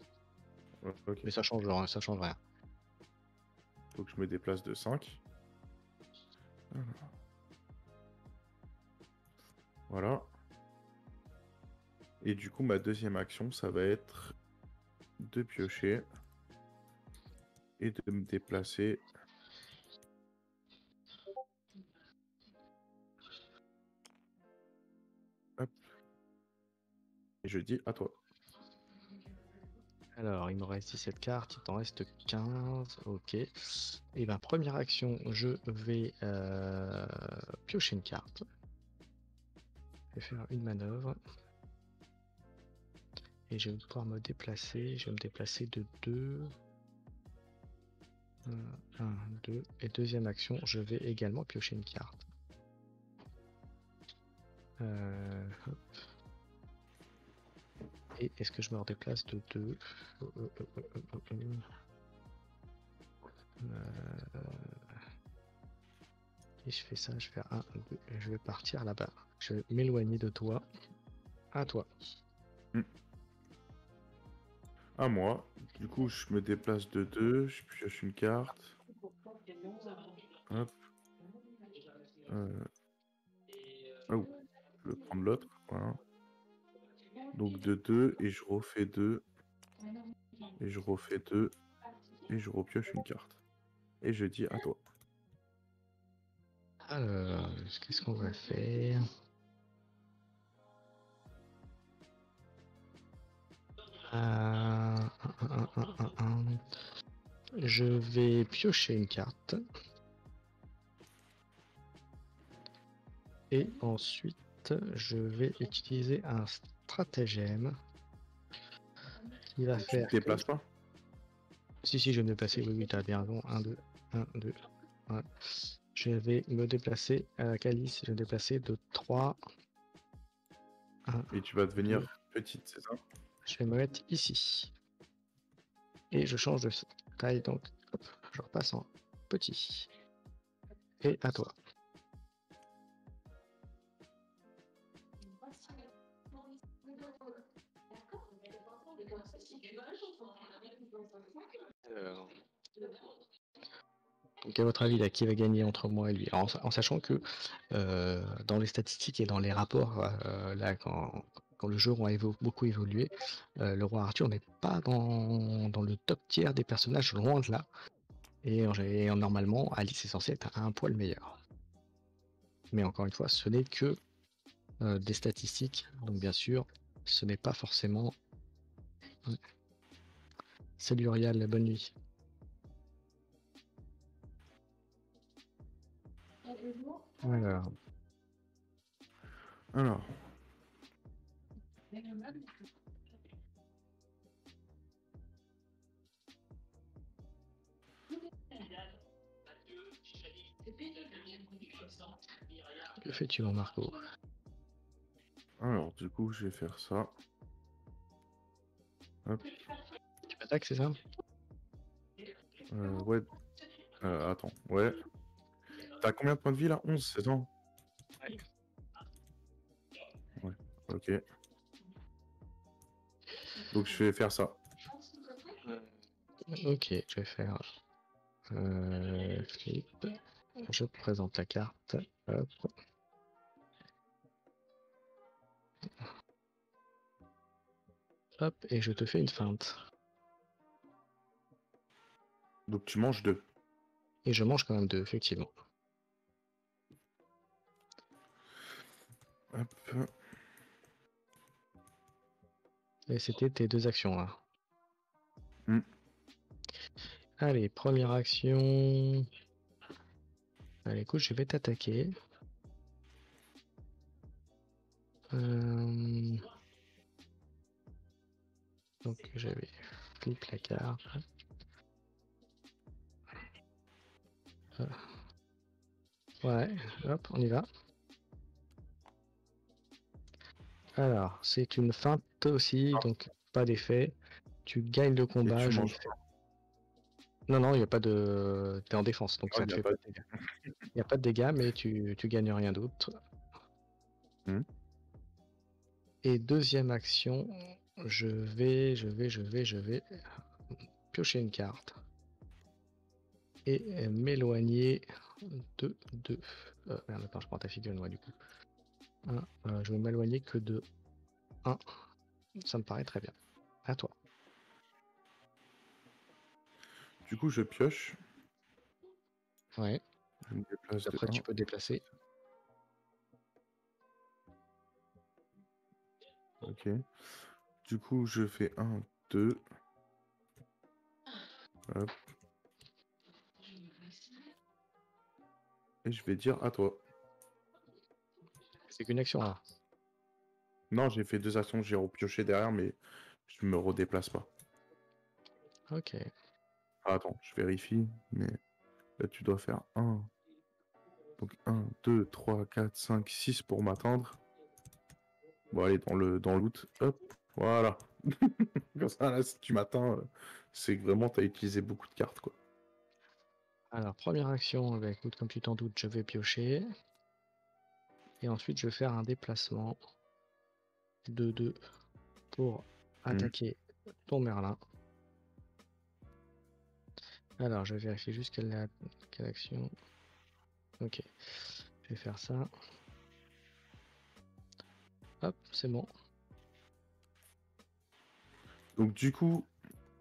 Ok. Mais ça change rien. Donc je me déplace de 5. Voilà. Et du coup, ma deuxième action, ça va être de piocher et de me déplacer. Hop. Et je dis à toi. Alors, il me reste 17 cartes, il t'en reste 15. Ok. Et ben, première action, je vais piocher une carte. Je vais faire une manœuvre. Et je vais pouvoir me déplacer. Je vais me déplacer de 2. 1, 2. Et deuxième action, je vais également piocher une carte. Hop. Et est-ce que je me redéplace de 2? Et je fais ça, je fais 1, 2, et je vais partir là-bas. Je vais m'éloigner de toi. À toi. À moi. Du coup, je me déplace de 2. Je pioche une carte. Hop. Oh, je vais prendre l'autre. Voilà. Donc de 2 et je refais 2. Et je refais 2. Et je repioche une carte. Et je dis à toi. Alors, qu'est-ce qu'on va faire? Je vais piocher une carte. Et ensuite, je vais utiliser un stratagème qui va Donc, tu faire te que... déplaces pas? Si, je vais me déplacer. Oui, oui, t'as bien raison. 1, 2, 1, 2. Ouais. Je vais me déplacer à Calice. Je vais me déplacer de 3. 1, Et tu vas 2. devenir petite, c'est ça? Je vais me mettre ici. Et je change de taille. Donc, hop, je repasse en petit. Et à toi. Alors, donc à votre avis, là, qui va gagner entre moi et lui? En sachant que dans les statistiques et dans les rapports, là, quand quand le jeu aura beaucoup évolué, le roi Arthur n'est pas dans le top tiers des personnages, loin de là. Et normalement, Alice est censée être un poil meilleur. Mais encore une fois, ce n'est que des statistiques, donc bien sûr, ce n'est pas forcément... Ouais. Salut Uriel, bonne nuit. Alors, Alors, que fais-tu, mon Marco? du coup, je vais faire ça. Hop. Tu m'attaques, c'est ça? Ouais. Attends, ouais. T'as combien de points de vie là? 11, c'est ça? Ouais. Ouais, ok. Donc je vais faire ça. Ok, je vais faire flip. Je présente la carte. Hop. Hop, et je te fais une feinte. Donc tu manges 2. Et je mange quand même 2, effectivement. Hop. Et c'était tes 2 actions là. Hmm. Allez, première action. Allez, écoute, je vais t'attaquer. Donc j'avais flip la carte. Ouais, hop, on y va. Alors, c'est une feinte aussi, donc pas d'effet. Tu gagnes le Et combat. tu Je manges fais... Non, non, il n'y a pas de... T'es en défense, donc Oh, ça te fait pas de dégâts. Il n'y a pas de dégâts, mais tu gagnes rien d'autre. Hmm. Et deuxième action, je vais piocher une carte. Et m'éloigner de 2. Merde, attends, je prends ta figure, moi, du coup. Je vais m'éloigner que de 1. Ça me paraît très bien. À toi. Du coup, je pioche. Ouais. Je me déplace de Après, 1. tu peux déplacer. Ok. Du coup, je fais 1, 2. Hop. Et je vais dire à toi. C'est qu'une action, là. Non, j'ai fait 2 actions, j'ai repioché derrière, mais je me redéplace pas. Ok. Ah, attends, je vérifie, mais là, tu dois faire 1. Donc 1, 2, 3, 4, 5, 6 pour m'attendre. Bon, allez, dans l'out. Hop, voilà. Comme ça, là, si tu m'attends, c'est que vraiment, t'as utilisé beaucoup de cartes, quoi. Alors, première action, bah, écoute, comme tu t'en doutes, je vais piocher. Et ensuite, je vais faire un déplacement de 2 pour attaquer ton Merlin. Alors, je vérifie juste quelle action. Ok. Je vais faire ça. Hop, c'est bon. Donc, du coup,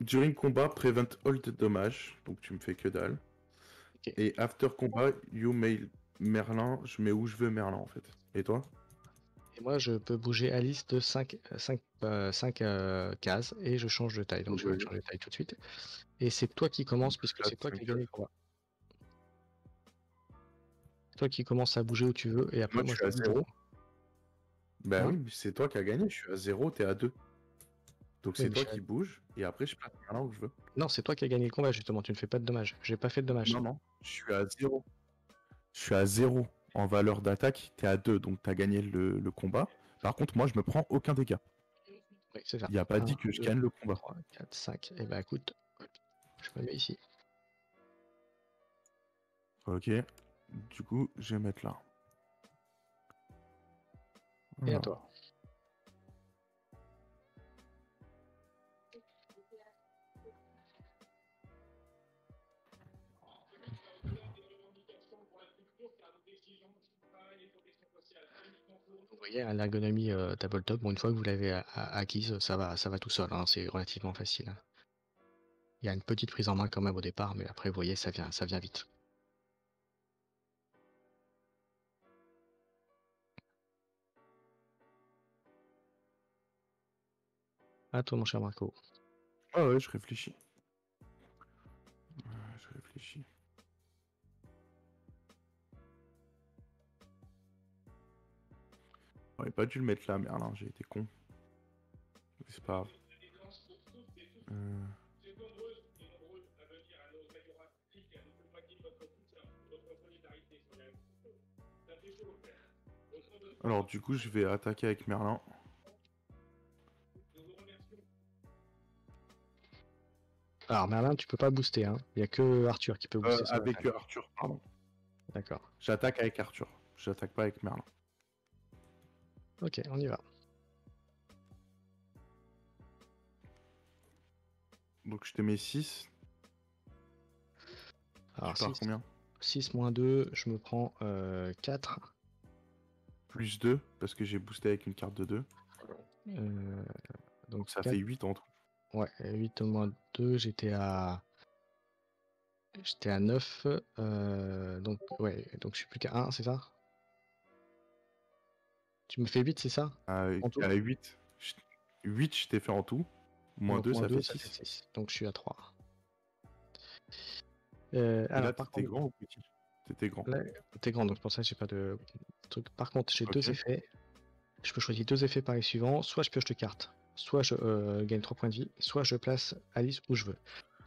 during combat, prevent all the dommages. Donc, tu me fais que dalle. Ok. Et after combat, you may Merlin. Je mets où je veux Merlin, en fait. Et toi? Et moi, je peux bouger Alice de 5 cases et je change de taille. Donc, je vais changer de taille tout de suite. Et c'est toi qui commence puisque c'est toi qui as gagné le combat. C'est toi qui commence à bouger où tu veux et après, Moi, moi, je je suis à bouge. 0. Bah Hein? oui, mais c'est toi qui as gagné. Je suis à 0, t'es à 2. Donc, Oui, c'est mais toi qui bouge. Et après, je place Merlin où je veux. non, c'est toi qui as gagné le combat, justement. Tu ne fais pas de dommages. J'ai pas fait de dommages. Non, non, je suis à 0. Je suis à 0 en valeur d'attaque, t'es à 2, donc t'as gagné le combat. Par contre, moi, je me prends aucun dégât. Oui, c'est ça. Il n'y a pas 1, dit que je 2, gagne le combat. 3, 4, 5. Et bah écoute, je me mets ici. Ok. Du coup, je vais mettre là. Et à toi. Alors. Vous voyez, hein, l'ergonomie tabletop, bon, une fois que vous l'avez acquise, ça va tout seul, hein, c'est relativement facile, hein. Il y a une petite prise en main quand même au départ, mais après, vous voyez, ça vient vite. À toi, mon cher Marco. Ah ouais, je réfléchis. Je réfléchis. J'aurais pas dû le mettre là, Merlin, j'ai été con. C'est pas grave. Euh, Alors du coup, je vais attaquer avec Merlin. Alors, Merlin, tu peux pas booster, hein. Il y a que Arthur qui peut booster son Avec attaque. Arthur, pardon. D'accord. J'attaque avec Arthur. J'attaque pas avec Merlin. Ok, on y va. Donc je te mets 6. Alors, Tu pars 6, combien? 6 moins 2, je me prends 4. Plus 2, parce que j'ai boosté avec une carte de 2. Donc Ça 4, fait 8 en tout. ouais, 8 moins 2, j'étais à 9. Donc, ouais, donc je suis plus qu'à 1, c'est ça? Tu me fais 8, c'est ça? En tout? À 8. 8, je t'ai fait en tout. Et Moins donc 2, moins ça 2, fait ça fait 6. 6. Donc je suis à 3. Et là, Alors, par t'étais contre, grand ou petit? T'étais grand. là, t'es grand, donc pour ça, j'ai pas de truc. Par contre, j'ai deux Ok. effets. Je peux choisir 2 effets par les suivants. Soit je pioche 2 cartes, soit je gagne 3 points de vie, soit je place Alice où je veux.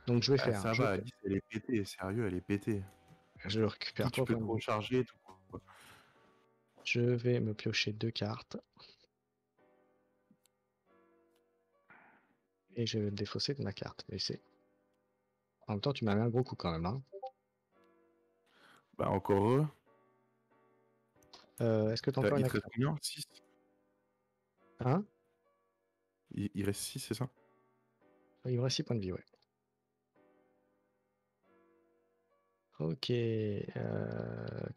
Donc je vais Ah, faire, ça va, Alice, elle est pétée. Sérieux, elle est pétée. je récupère Tout, tu 3 peux points te de vie. recharger et tout. Je vais me piocher 2 cartes. Et je vais me défausser de ma carte. Mais c'est. En même temps, tu m'as mis un gros coup quand même, hein. Bah, encore heureux. Est-ce que tu emploies Il une te reste action? combien? 6. Hein? Il reste 6, c'est ça? Il me reste 6 points de vie, ouais. Ok.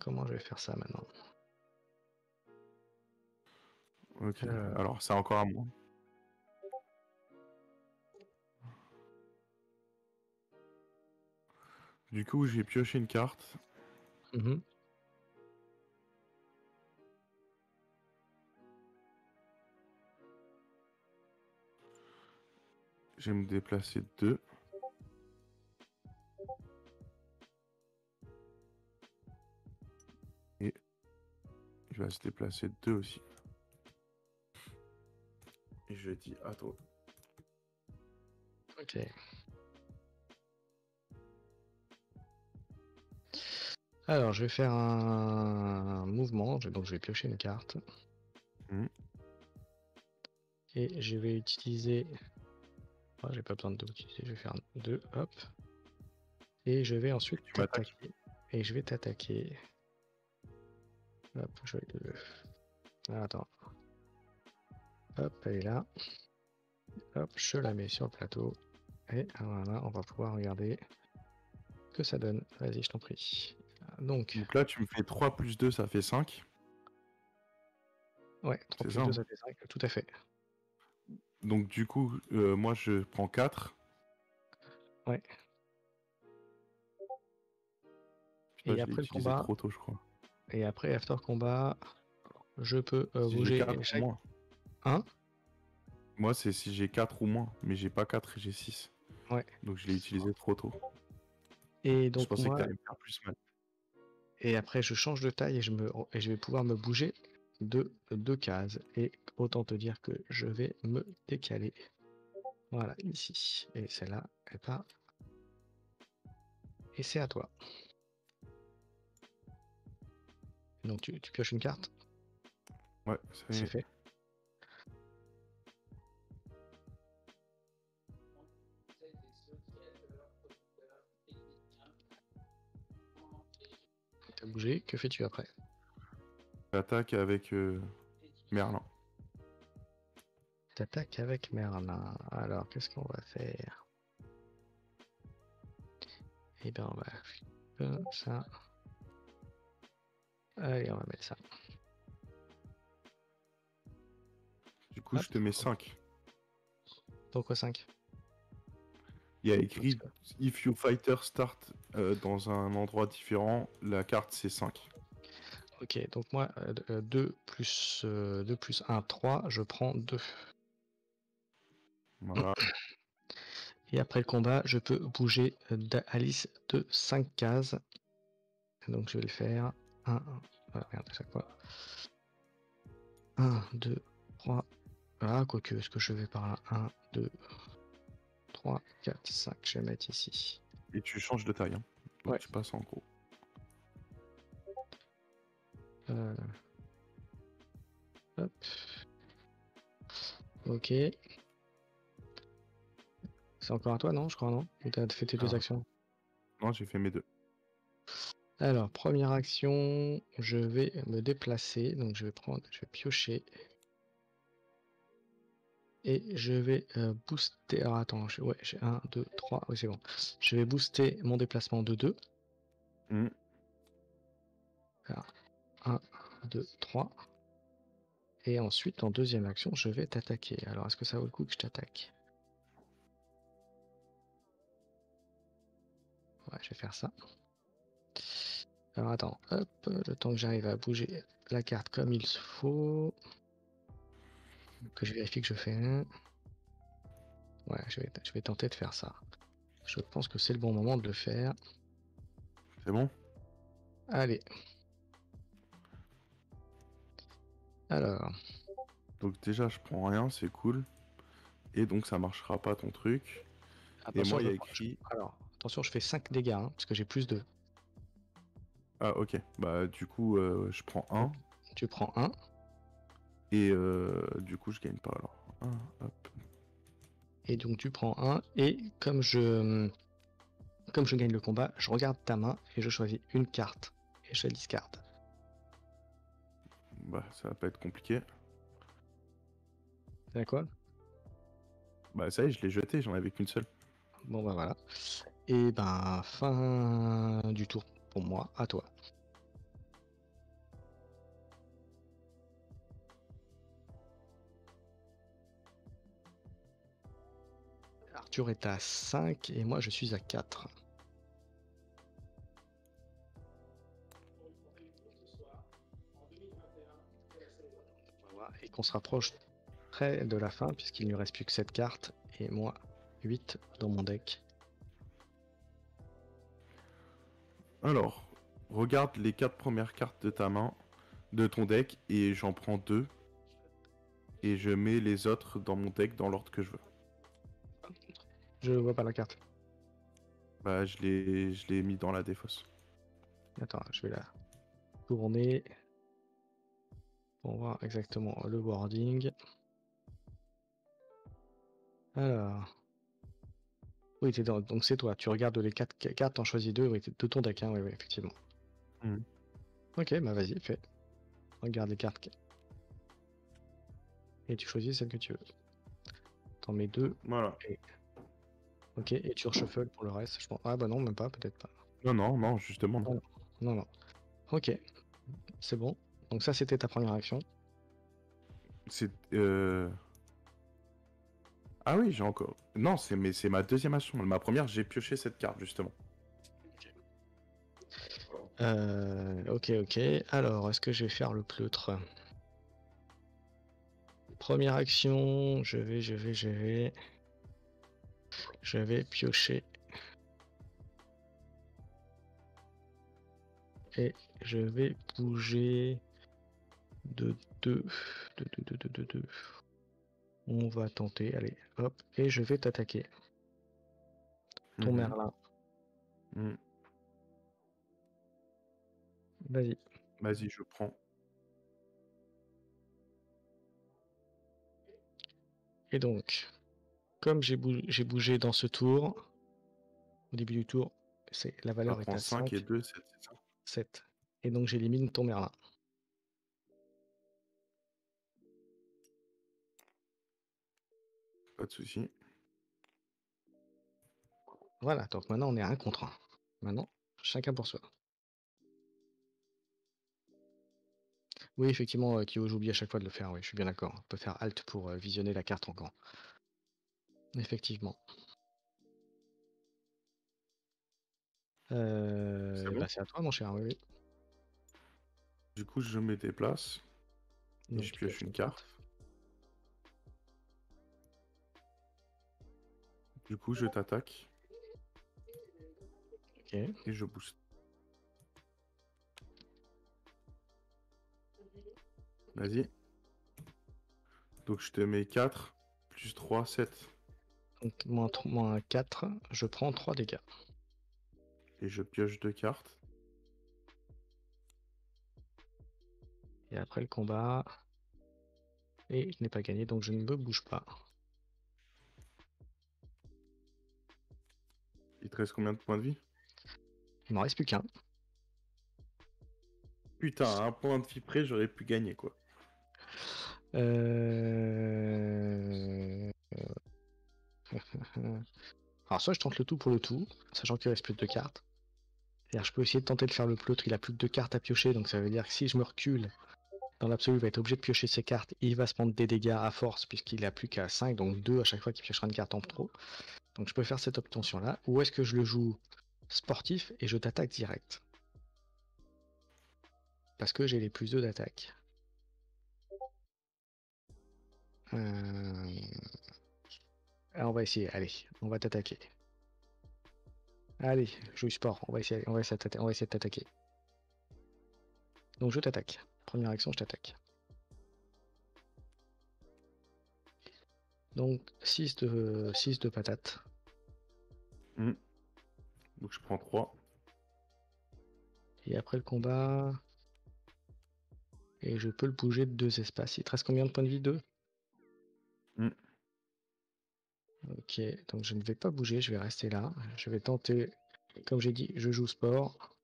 Comment je vais faire ça maintenant? Ok. Euh, Alors, c'est encore à moi. Du coup, j'ai pioché une carte. mhm. Je vais me déplacer 2. Et il va se déplacer 2 aussi. Et je dis à toi. Ok. Alors, je vais faire un mouvement. Donc, je vais piocher une carte. Mhm. Et je vais utiliser. Oh, j'ai pas besoin de 2 utiliser. Je vais faire 2. Hop. Et je vais ensuite Tu m'attaques. t'attaquer. Et je vais t'attaquer. Hop, je vais attends. Hop, elle est là. Hop, je la mets sur le plateau. Et voilà, on va pouvoir regarder ce que ça donne. Vas-y, je t'en prie. Donc, Donc là, tu me fais 3 plus 2, ça fait 5. ouais, 3 C'est plus ça, 2, hein? ça fait 5. Tout à fait. Donc du coup, moi, je prends 4. Ouais. Je sais pas, Et je l'ai après le utilisé combat, trop tôt, je crois. et après after combat, je peux Si j'ai bouger 4 ou chaque. moins. 1. Moi, c'est si j'ai 4 ou moins. Mais j'ai pas 4 et j'ai 6. Ouais. Donc je l'ai utilisé trop tôt. Et Je donc pensais que moi, t'allais me faire plus mal. et après je change de taille et je vais pouvoir me bouger de 2 cases. Et autant te dire que je vais me décaler. Voilà, ici. Et celle-là, elle part. Et c'est à toi. Donc tu pioches une carte. Ouais, ça y C'est est. fait. T'as bougé. Que fais-tu après? J'attaque avec Merlin. T'attaques avec Merlin. Alors, qu'est-ce qu'on va faire? Eh bien, on va faire ça. Allez, on va mettre ça. coup, Hop. je te mets 5. Pourquoi 5? Il y a écrit If your fighter start dans un endroit différent, la carte c'est 5. Ok, donc moi, 2 plus 1, 3, je prends 2. Voilà. Et après le combat, je peux bouger Alice de 5 cases. Donc je vais le faire. 1, voilà, merde, à chaque fois. 1, 2, 3. Ah, quoique, est-ce que je vais par là? 1, 2, 3, 4, 5. Je vais mettre ici. Et tu changes de taille. Hein. Donc Ouais. tu passes en gros. Hop. Ok. C'est encore à toi, non? Je crois, non? Ou t'as fait tes 2 actions? Non, j'ai fait mes 2. Alors, première action, je vais me déplacer. Donc je vais piocher. Et je vais booster. Alors attends, ouais, j'ai 1, 2, 3. Oui, c'est bon. Je vais booster mon déplacement de 2. Alors, 1, 2, 3. Et ensuite, en deuxième action, je vais t'attaquer. Alors, est-ce que ça vaut le coup que je t'attaque? Ouais, je vais faire ça. Alors attends, hop, le temps que j'arrive à bouger la carte comme il se faut. Que je vérifie que je fais un. Ouais, je vais tenter de faire ça. Je pense que c'est le bon moment de le faire. C'est bon? Allez. Alors. Donc déjà, je prends rien, c'est cool. Et donc ça marchera pas ton truc. Et Attention, moi, il y a écrit... Alors, attention, je fais 5 dégâts, hein, parce que j'ai plus 2. Ah ok, bah du coup, je prends 1. Tu prends 1. Et du coup, je gagne pas alors. 1, hop. Et donc tu prends 1. Et comme je gagne le combat, je regarde ta main et je choisis une carte. Et je la discarde. Bah ça va pas être compliqué. C'est quoi? Bah ça y est, je l'ai jeté, j'en avais qu'une seule. Bon bah voilà. Et ben fin du tour pour moi, à toi. Arthur est à 5 et moi je suis à 4. Voilà. Et qu'on se rapproche près de la fin puisqu'il ne reste plus que 7 cartes et moi 8 dans mon deck. Alors, regarde les 4 premières cartes de ta main, de ton deck, et j'en prends 2. Et je mets les autres dans mon deck dans l'ordre que je veux. Je vois pas la carte. Bah je l'ai mis dans la défausse. Attends, je vais la tourner pour voir exactement le wording. Alors. Oui, donc c'est toi. Tu regardes les 4 cartes, t'en choisis 2, oui, de ton deck, hein, oui, effectivement. Ok, bah vas-y, fais. Regarde les cartes. Et tu choisis celle que tu veux. T'en mets 2. Voilà. Ok, et tu reshuffles pour le reste, je pense. Ah bah non, même pas, peut-être pas. Non, justement non. Non. Ok, c'est bon. Donc ça, c'était ta première action. C'est... Ah oui, j'ai encore... Non, c'est ma deuxième action. Ma première, j'ai pioché cette carte, justement. Ok. Alors, est-ce que je vais faire le pleutre? Première action, je vais piocher. Et je vais bouger de 2. On va tenter, allez, hop, et je vais t'attaquer. Ton Merlin. Vas-y. Vas-y, je prends. Et donc, comme j'ai bougé dans ce tour, au début du tour, la valeur est à 5 et 2, 7, c'est ça? 7. Et donc j'élimine ton Merlin. Pas de souci. Voilà, donc maintenant on est à 1 contre 1. Maintenant, chacun pour soi. Oui, effectivement, Kyo, j'oublie à chaque fois de le faire, oui, je suis bien d'accord. On peut faire Alt pour visionner la carte encore. Effectivement. C'est bon? Bah, c'est à toi, mon cher, oui, oui. Du coup, je me déplace et Donc je tu pioche pioches une une carte. carte. Du coup, je t'attaque Ok. et je booste. Vas-y. Donc je te mets 4 plus 3, 7. Donc moins 4, je prends 3 dégâts. Et je pioche 2 cartes. Et après le combat... Et je n'ai pas gagné, donc je ne me bouge pas. Il te reste combien de points de vie? Il m'en reste plus qu'un. Putain, à un point de vie près, j'aurais pu gagner, quoi. Euh... Alors soit je tente le tout pour le tout, sachant qu'il reste plus de 2 cartes. C'est-à-dire je peux essayer de tenter de faire le pleutre, il a plus que 2 cartes à piocher, donc ça veut dire que si je me recule, dans l'absolu, il va être obligé de piocher ses cartes, il va se prendre des dégâts à force, puisqu'il a plus qu'à 5, donc 2 à chaque fois qu'il piochera une carte en trop. Donc je peux faire cette obtention-là, ou est-ce que je le joue sportif et je t'attaque direct? Parce que j'ai les plus 2 d'attaque. On va essayer, allez, on va t'attaquer. Allez, joue sport, on va essayer de t'attaquer. Donc je t'attaque. Première action, je t'attaque. Donc 6 de patates. Hmm. Donc je prends 3. Et après le combat... Et je peux le bouger de 2 espaces. Il te reste combien de points de vie? 2? Hmm. Ok, donc je ne vais pas bouger, je vais rester là. Je vais tenter, comme j'ai dit, je joue sport.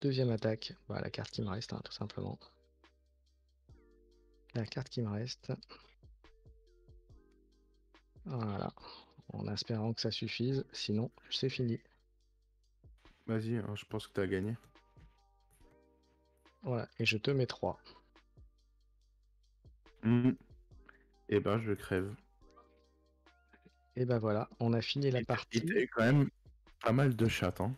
Deuxième attaque, bah, la carte qui me reste, hein, tout simplement. La carte qui me reste. Voilà, en espérant que ça suffise, sinon c'est fini. Vas-y, hein, je pense que t'as gagné. Voilà, et je te mets 3. Et ben, je crève. Et ben voilà, on a fini la Il t'a partie. eu quand même pas mal de chattes, hein.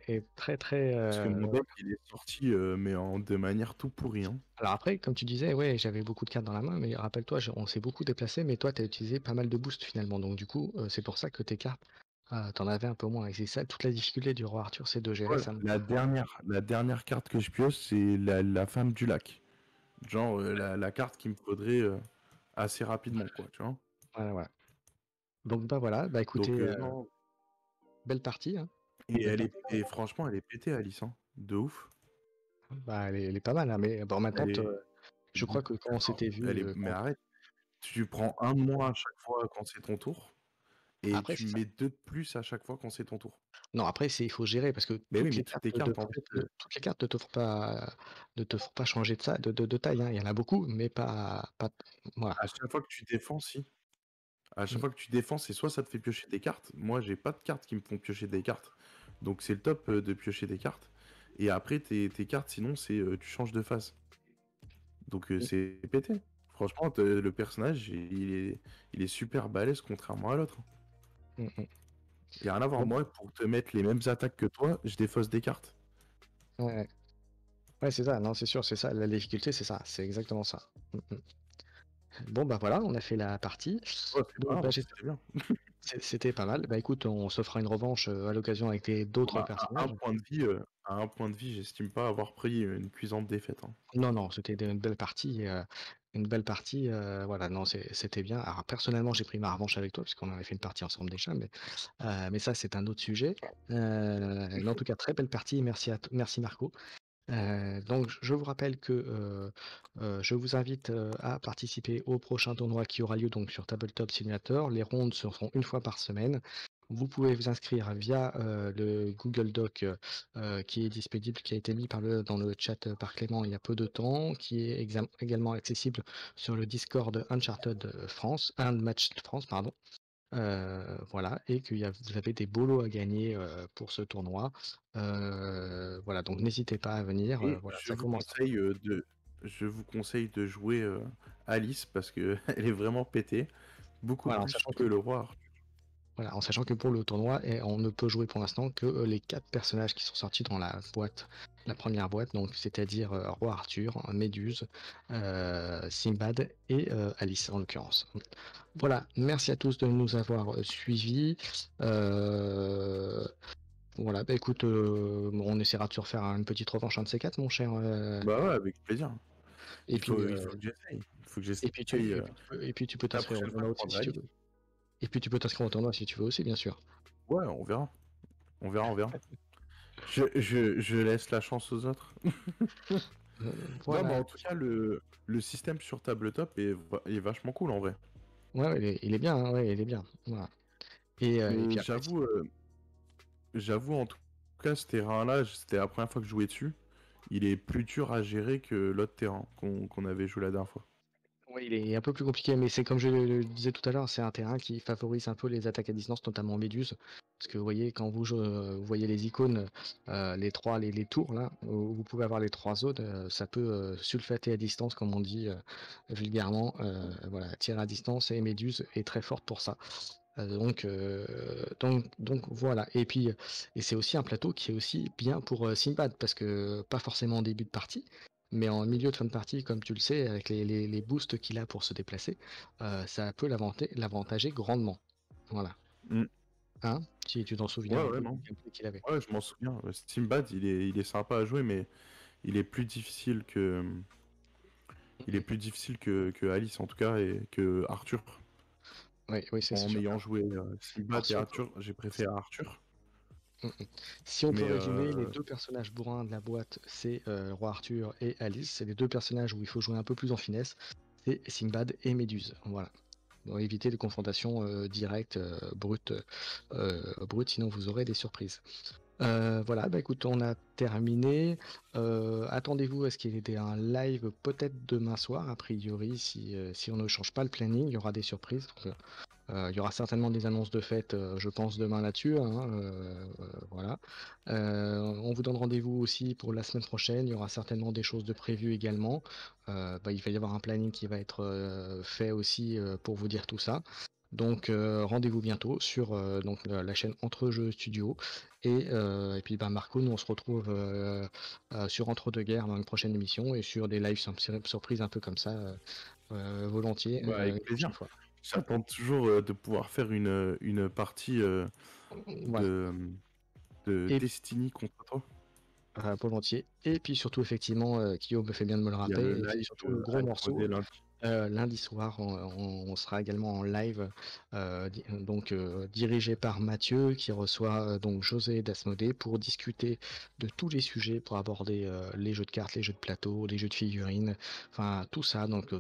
Et très très... Parce que mon deck, il est sorti, mais de manière tout pourrie, hein. Alors après, comme tu disais, ouais, j'avais beaucoup de cartes dans la main, mais rappelle-toi, on s'est beaucoup déplacé, mais toi, tu as utilisé pas mal de boosts finalement. Donc du coup, c'est pour ça que tes cartes, t'en avais un peu moins. Et c'est ça, toute la difficulté du roi Arthur, c'est de gérer Ouais, ça. la dernière carte que je pioche, c'est la femme du lac. Genre, la carte qu'il me faudrait assez rapidement, quoi, tu vois. Voilà, voilà. Donc bah voilà, bah écoutez, Donc, non. belle partie, hein. Et, Belle partie. et franchement, elle est pétée, Alice, hein. De ouf. Bah elle est pas mal, hein, mais bon maintenant, Elle est. je crois que quand on s'était vu, Mais arrête. Tu prends un de moins à chaque fois quand c'est ton tour. Et après tu c'est ça. mets 2 de plus à chaque fois quand c'est ton tour. Non, après il faut gérer parce que Mais oui, mais toutes tes cartes, en fait. toutes les cartes ne te font pas changer de, de taille, hein. Il y en a beaucoup, mais pas voilà. À chaque fois que tu défends, si. À chaque Mm. fois que tu défends, c'est soit ça te fait piocher des cartes. Moi, j'ai pas de cartes qui me font piocher des cartes. Donc c'est le top de piocher des cartes. Et après, tes cartes, sinon, c'est tu changes de phase. Donc c'est pété. Franchement, le personnage, il est super balèze contrairement à l'autre. Mm, mm. Il a rien à voir. Bon, Moi, pour te mettre les mêmes attaques que toi, je défausse des cartes. ouais, ouais. Ouais, c'est ça, non, c'est sûr, c'est ça. La difficulté, c'est ça, c'est exactement ça. Mm, mm. Bon, bah voilà, on a fait la partie. Oh, c'est pas Donc, bah, grave, c'était bien. c'était pas mal. Bah écoute, on se fera une revanche à l'occasion avec Bon, d'autres bah, à un personnages. point de vie, j'estime pas avoir pris une cuisante défaite, hein. Non, non, c'était une belle partie. Une belle partie. Voilà, non, c'était bien. Alors, personnellement, j'ai pris ma revanche avec toi, puisqu'on avait fait une partie ensemble déjà, mais ça, c'est un autre sujet. Mais en tout cas, très belle partie. Merci merci Marco. Donc je vous rappelle que, je vous invite, à participer au prochain tournoi qui aura lieu donc sur Tabletop Simulator. Les rondes se feront une fois par semaine. Vous pouvez vous inscrire via, le Google Doc, qui est disponible, qui a été mis dans le chat, par Clément il y a peu de temps, qui est également accessible sur le Discord Uncharted France, Unmatched France, pardon. Voilà, et vous avez des beaux lots à gagner pour ce tournoi. Voilà, donc n'hésitez pas à venir. Et Voilà, ça commence. je vous conseille de jouer Alice parce que elle est vraiment pétée, beaucoup Voilà, plus que le roi Arthur. voilà, en sachant que pour le tournoi, on ne peut jouer pour l'instant que les 4 personnages qui sont sortis dans la première boîte, donc c'est-à-dire Roi Arthur, Méduse, Simbad et Alice en l'occurrence. Voilà, merci à tous de nous avoir suivis. Euh, voilà, bah écoute, on essaiera de se refaire une petite revanche un de ces quatre, mon cher. Bah ouais, avec plaisir. Et puis, Il faut que j'essaye. Il faut que et puis j'essaye. tu peux La t'inscrire au prochaine fois, tournoi je aussi prendrai si tu Alice. veux. Et puis tu peux t'inscrire au tournoi si tu veux aussi, bien sûr. Ouais, on verra. On verra, on verra. Je laisse la chance aux autres. Non, mais Voilà. en tout cas, le système sur tabletop est vachement cool en vrai. Ouais, ouais, il est bien, hein, ouais, il est bien. Voilà. Et puis après, J'avoue en tout cas, ce terrain-là, c'était la première fois que je jouais dessus. Il est plus dur à gérer que l'autre terrain qu'on avait joué la dernière fois. ouais, il est un peu plus compliqué, mais c'est comme je le disais tout à l'heure, c'est un terrain qui favorise un peu les attaques à distance, notamment Méduse. Parce que vous voyez, quand vous voyez les icônes, les tours là, où vous pouvez avoir les 3 zones, ça peut sulfater à distance, comme on dit vulgairement. Voilà, tirer à distance et Méduse est très forte pour ça. Donc voilà. Et c'est aussi un plateau qui est aussi bien pour Simbad, parce que pas forcément en début de partie, mais en milieu de fin de partie, comme tu le sais, avec les boosts qu'il a pour se déplacer, ça peut l'avantager grandement. Voilà. Mm. Hein? Si tu t'en souviens Ouais, un ouais, peu non. du gameplay qu'il avait. Ouais, je m'en souviens. Steambad, il est sympa à jouer, mais il est plus difficile que Alice en tout cas et que Arthur. Oui, oui, c'est En sûr. ayant joué Steambad Alors, et Arthur, j'ai préféré Arthur. Mm, mm. Si on peut Mais résumer, les deux personnages bourrins de la boîte, c'est Roi Arthur et Alice. C'est les deux personnages où il faut jouer un peu plus en finesse. C'est Simbad et Méduse. Voilà. Pour éviter les confrontations directes, brutes, sinon vous aurez des surprises. Voilà, bah écoute, on a terminé. Attendez-vous à ce qu'il y ait un live peut-être demain soir, a priori, si on ne change pas le planning, il y aura des surprises. Donc, il y aura certainement des annonces de fête, je pense, demain là-dessus, hein, voilà. On vous donne rendez-vous aussi pour la semaine prochaine. Il y aura certainement des choses de prévues également. Il va y avoir un planning qui va être fait aussi pour vous dire tout ça. Donc rendez-vous bientôt sur donc, la chaîne Entre Jeux Studio. Et puis Marco, nous on se retrouve sur Entre deux guerres dans une prochaine émission et sur des lives surprises un peu comme ça, volontiers bah, avec une plaisir. prochaine fois. J'attends toujours de pouvoir faire une partie Voilà. de, de Et Destiny contre toi. volontiers. Et puis surtout, effectivement, Guillaume me fait bien de me le Il y a le rappeler, et c'est live surtout le gros morceau. Asmodée lundi. Lundi soir, on sera également en live, dirigé par Mathieu, qui reçoit donc José d'Asmodée pour discuter de tous les sujets, pour aborder les jeux de cartes, les jeux de plateau, les jeux de figurines, enfin tout ça. Donc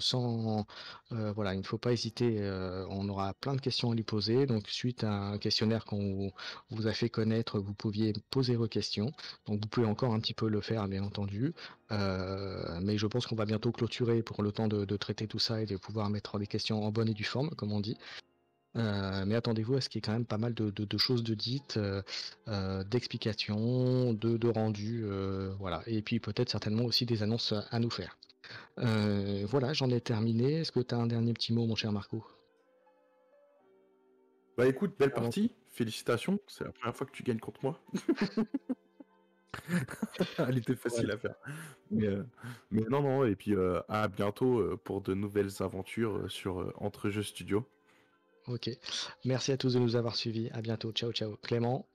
voilà, il ne faut pas hésiter. On aura plein de questions à lui poser. Donc suite à un questionnaire qu'on vous a fait connaître, vous pouviez poser vos questions. Donc vous pouvez encore un petit peu le faire, bien entendu. Mais je pense qu'on va bientôt clôturer pour le temps de traiter tout ça et de pouvoir mettre des questions en bonne et due forme, comme on dit. Mais attendez-vous à ce qu'il y ait quand même pas mal de choses de dites, d'explications, de rendus, voilà. Et puis peut-être certainement aussi des annonces à nous faire. Voilà, j'en ai terminé. Est-ce que tu as un dernier petit mot, mon cher Marco? Bah écoute, belle Avant partie. Félicitations. C'est la première fois que tu gagnes contre moi. Elle était Voilà. facile à faire. Mais, euh, mais non, non. Et puis à bientôt pour de nouvelles aventures sur Entre Jeux Studio. Ok. Merci à tous de nous avoir suivis. À bientôt. Ciao, ciao. Clément.